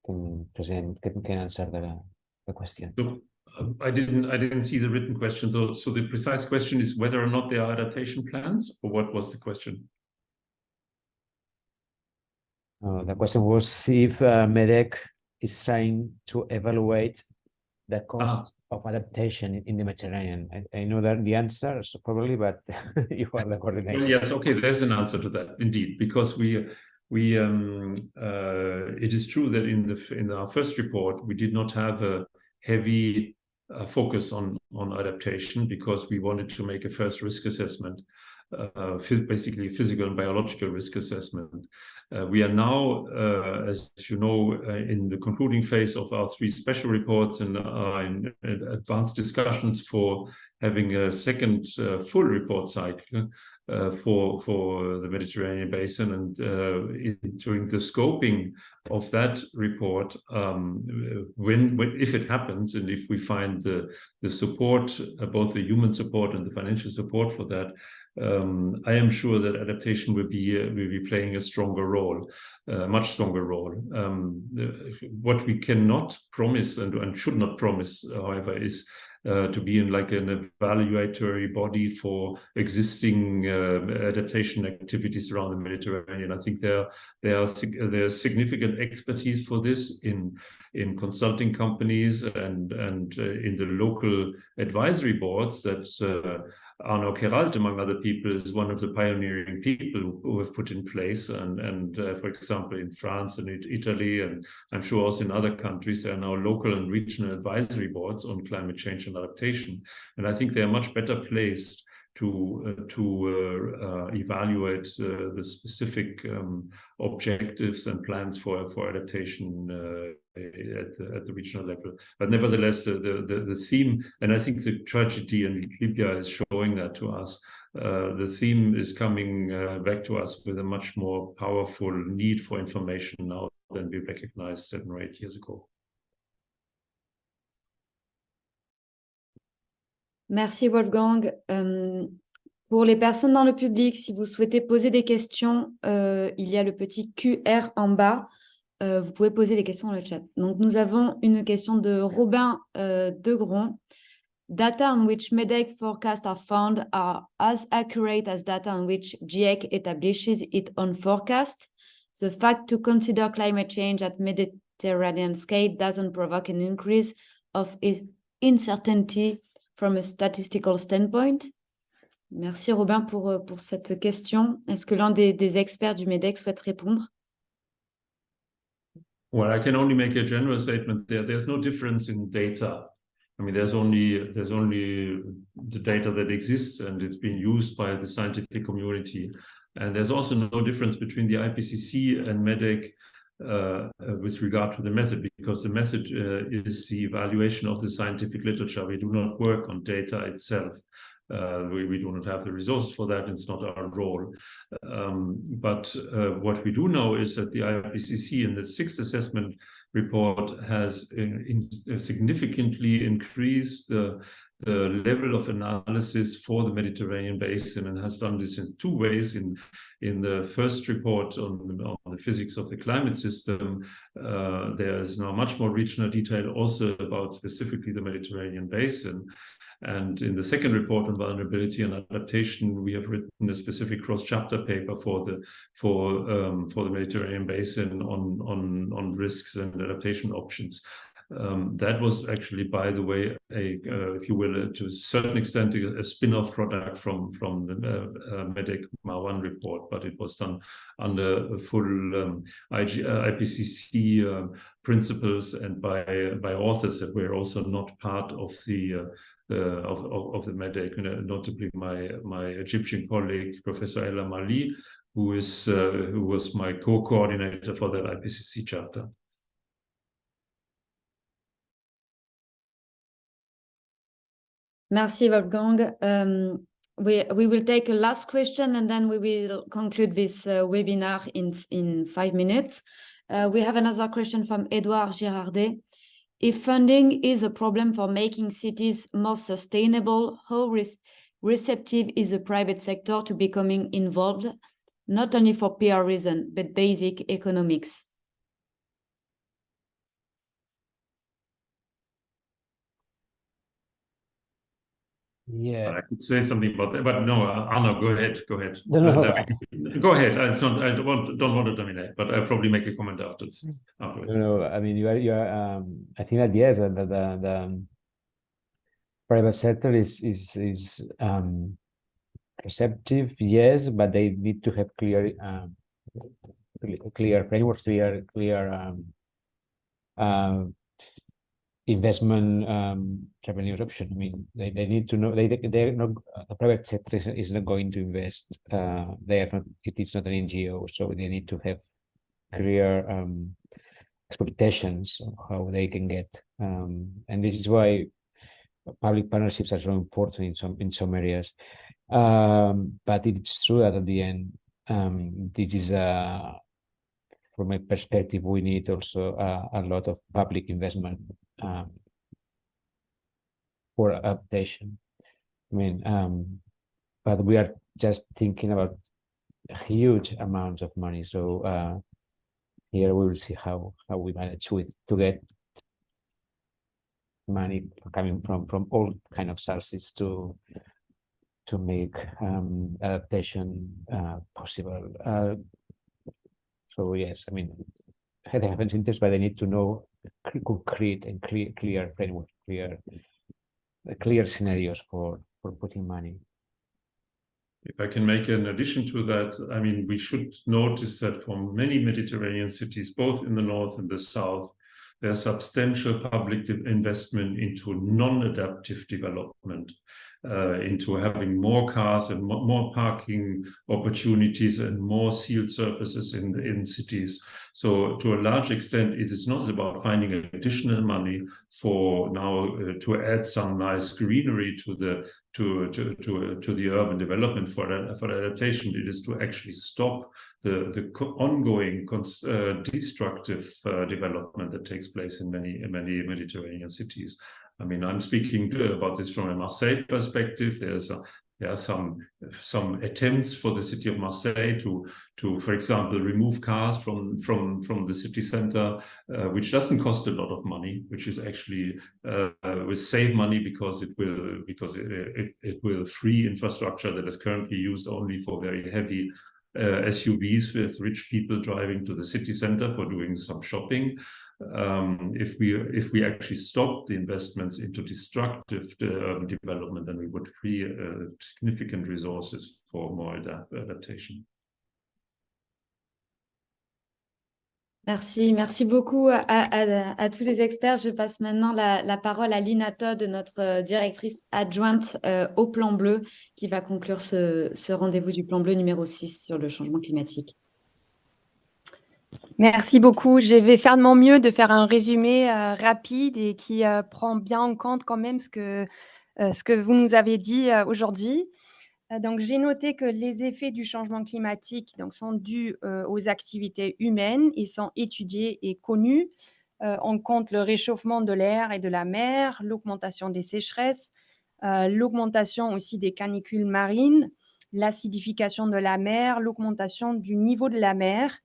can answer the question. So, I didn't see the written question. So the precise question is whether or not there are adaptation plans, or what was the question? The question was if MEDEC is trying to evaluate the cost of adaptation in the Mediterranean. I know that the answer, so probably, but you are the coordinator. Well, yes, okay, there's an answer to that, indeed, because it is true that in our first report we did not have a heavy focus on adaptation, because we wanted to make a first risk assessment, basically physical and biological risk assessment. We are now, as you know, in the concluding phase of our 3 special reports, and are in advanced discussions for having a second full report cycle for the Mediterranean basin. And during the scoping of that report, if it happens, and if we find the support, both the human support and the financial support for that, I am sure that adaptation will be playing a stronger role, much stronger role. What we cannot promise and should not promise, however, is to be in like an evaluatory body for existing adaptation activities around the Mediterranean. I think there's significant expertise for this in consulting companies and in the local advisory boards that Arno Keralt, among other people, is one of the pioneering people who have put in place. And for example, in France and Italy, and I'm sure also in other countries, there are now local and regional advisory boards on climate change and adaptation. And I think they are much better placed to evaluate the specific objectives and plans for adaptation at the regional level. But nevertheless, the theme, and I think the tragedy in Libya is showing that to us, the theme is coming back to us with a much more powerful need for information now than we recognized 7 or 8 years ago. Merci Wolfgang. Pour les personnes dans le public, si vous souhaitez poser des questions, il y a le petit QR en bas. Vous pouvez poser des questions dans le chat. Donc, nous avons une question de Robin Degron. Data on which MEDEC forecasts are found are as accurate as data on which GIEC establishes its own forecast. The fact to consider climate change at Mediterranean scale doesn't provoke an increase of uncertainty from a statistical standpoint. Merci Robin pour cette question. Est-ce que l'un des experts du MEDEC souhaite répondre? Well, I can only make a general statement there. There's no difference in data. I mean, there's only the data that exists, and it's being used by the scientific community. And there's also no difference between the IPCC and MEDEC with regard to the method, because the method is the evaluation of the scientific literature. We do not work on data itself. We do not have the resources for that. It's not our role. But what we do know is that the IPCC in the 6th assessment report has significantly increased the level of analysis for the Mediterranean basin, and has done this in 2 ways. In the first report on the physics of the climate system, there is now much more regional detail also about specifically the Mediterranean basin. And in the second report on vulnerability and adaptation, we have written a specific cross-chapter paper for the Mediterranean basin on risks and adaptation options. That was actually, by the way, if you will, to a certain extent, a spin-off product from the MEDEC MA1 report, but it was done under full IPCC principles and by authors that were also not part of the MEDEC, notably my Egyptian colleague, Professor Ella Mali, who was my co-coordinator for that IPCC chapter. Merci, Wolfgang. We will take a last question and then we will conclude this webinar in 5 minutes. We have another question from Edouard Girardet. If funding is a problem for making cities more sustainable, how receptive is the private sector to becoming involved, not only for PR reasons, but basic economics? Yeah, I could say something about that, but no, Arno, go ahead. Go ahead. No, Go ahead. I don't want to dominate, but I'll probably make a comment afterwards. No, I mean, you are. I think that yes, that the private sector is receptive, yes, but they need to have clear frameworks, clear investment revenue option. I mean, they need to know they're not, the private sector is not going to invest. They are not. It is not an NGO, so they need to have clear expectations of how they can get. And this is why public partnerships are so important in some areas. But it's true that at the end, this is from a perspective, we need also a lot of public investment for adaptation. I mean, but we are just thinking about huge amounts of money. So here we will see how we manage to get money coming from all kind of sources to make adaptation possible. So yes, I mean, they have an interest, but they need to know concrete and clear framework, clear scenarios for putting money. If I can make an addition to that, I mean, we should notice that for many Mediterranean cities, both in the north and the south, there's substantial public investment into non-adaptive development, into having more cars and more parking opportunities and more sealed surfaces in cities. So to a large extent, it is not about finding additional money for now to add some nice greenery to the urban development for adaptation. It is to actually stop the ongoing destructive development that takes place in many Mediterranean cities. I mean, I'm speaking about this from a Marseille perspective. There are some attempts for the city of Marseille to, for example, remove cars from the city center, which doesn't cost a lot of money, which is actually will save money because it will free infrastructure that is currently used only for very heavy SUVs with rich people driving to the city center for doing some shopping. If we actually stop the investments into destructive development, then we would free significant resources for more adaptation. Merci beaucoup à tous les experts. Je passe maintenant la parole à Lina Todd, notre directrice adjointe au Plan Bleu, qui va conclure ce rendez-vous du Plan Bleu numéro 6 sur le changement climatique. Merci beaucoup. Je vais faire de mon mieux de faire un résumé rapide et qui prend bien en compte quand même ce que vous nous avez dit aujourd'hui. Donc, j'ai noté que les effets du changement climatique sont dus aux activités humaines. Ils sont étudiés et connus. On compte le réchauffement de l'air et de la mer, l'augmentation des sécheresses, l'augmentation aussi des canicules marines, l'acidification de la mer, l'augmentation du niveau de la mer.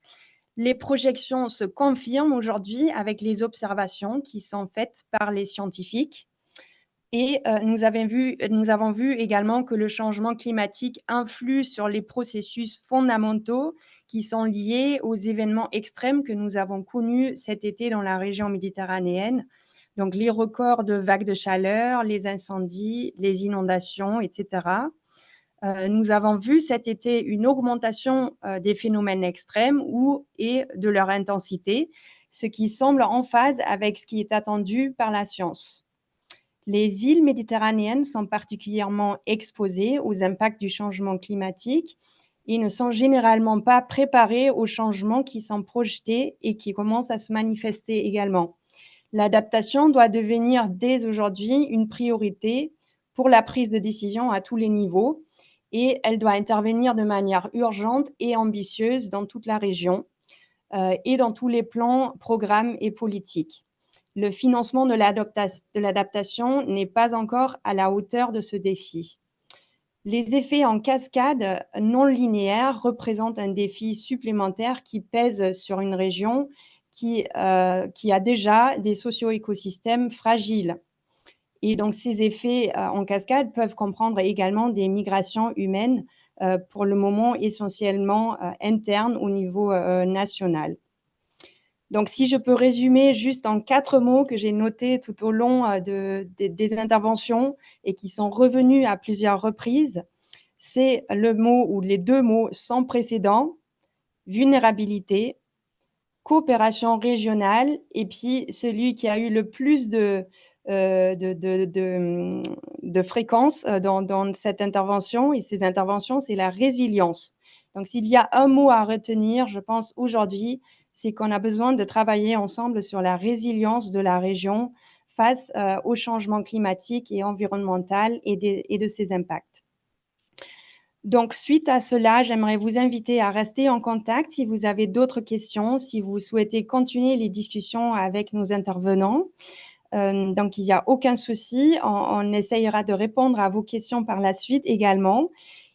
Les projections se confirment aujourd'hui avec les observations qui sont faites par les scientifiques. Et nous avons vu également que le changement climatique influe sur les processus fondamentaux qui sont liés aux événements extrêmes que nous avons connus cet été dans la région méditerranéenne. Donc, les records de vagues de chaleur, les incendies, les inondations, etc. Nous avons vu cet été une augmentation des phénomènes extrêmes et de leur intensité, ce qui semble en phase avec ce qui est attendu par la science. Les villes méditerranéennes sont particulièrement exposées aux impacts du changement climatique et ne sont généralement pas préparés aux changements qui sont projetés et qui commencent à se manifester également. L'adaptation doit devenir dès aujourd'hui une priorité pour la prise de décision à tous les niveaux et elle doit intervenir de manière urgente et ambitieuse dans toute la région et dans tous les plans, programmes et politiques. Le financement de l'adaptation n'est pas encore à la hauteur de ce défi. Les effets en cascade non linéaires représentent un défi supplémentaire qui pèse sur une région qui a déjà des socio-écosystèmes fragiles. Et donc, ces effets en cascade peuvent comprendre également des migrations humaines, pour le moment essentiellement internes au niveau national. Donc, si je peux résumer juste en 4 mots que j'ai notés tout au long des interventions et qui sont revenus à plusieurs reprises, c'est le mot ou les 2 mots sans précédent, vulnérabilité, coopération régionale, et puis celui qui a eu le plus de fréquence dans cette intervention et ces interventions, c'est la résilience. Donc, s'il y a un mot à retenir, je pense aujourd'hui, c'est qu'on a besoin de travailler ensemble sur la résilience de la région face au changement climatique et environnemental et de ses impacts. Donc, suite à cela, j'aimerais vous inviter à rester en contact si vous avez d'autres questions, si vous souhaitez continuer les discussions avec nos intervenants. Donc, il n'y a aucun souci, on essayera de répondre à vos questions par la suite également.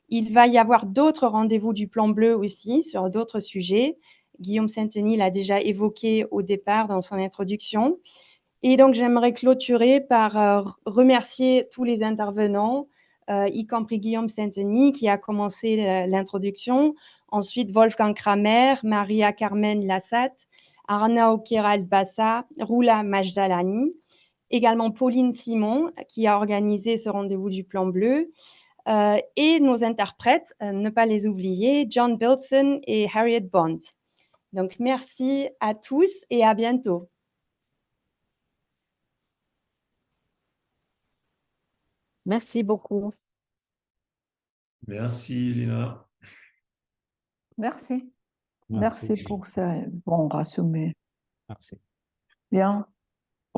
Il va y avoir d'autres rendez-vous du Plan Bleu aussi sur d'autres sujets. Guillaume Saint-Denis l'a déjà évoqué au départ dans son introduction. Et donc, j'aimerais clôturer par remercier tous les intervenants, y compris Guillaume Saint-Denis qui a commencé l'introduction, ensuite Wolfgang Kramer, Maria Carmen Lassat, Arnaud Keral-Bassa, Roula Majdalani, également Pauline Simon qui a organisé ce rendez-vous du Plan Bleu, et nos interprètes, ne pas les oublier, John Bilson et Harriet Bond. Donc, merci à tous et à bientôt. Merci beaucoup. Merci, Lina. Merci. Merci pour ce bon résumé. Merci. Bien.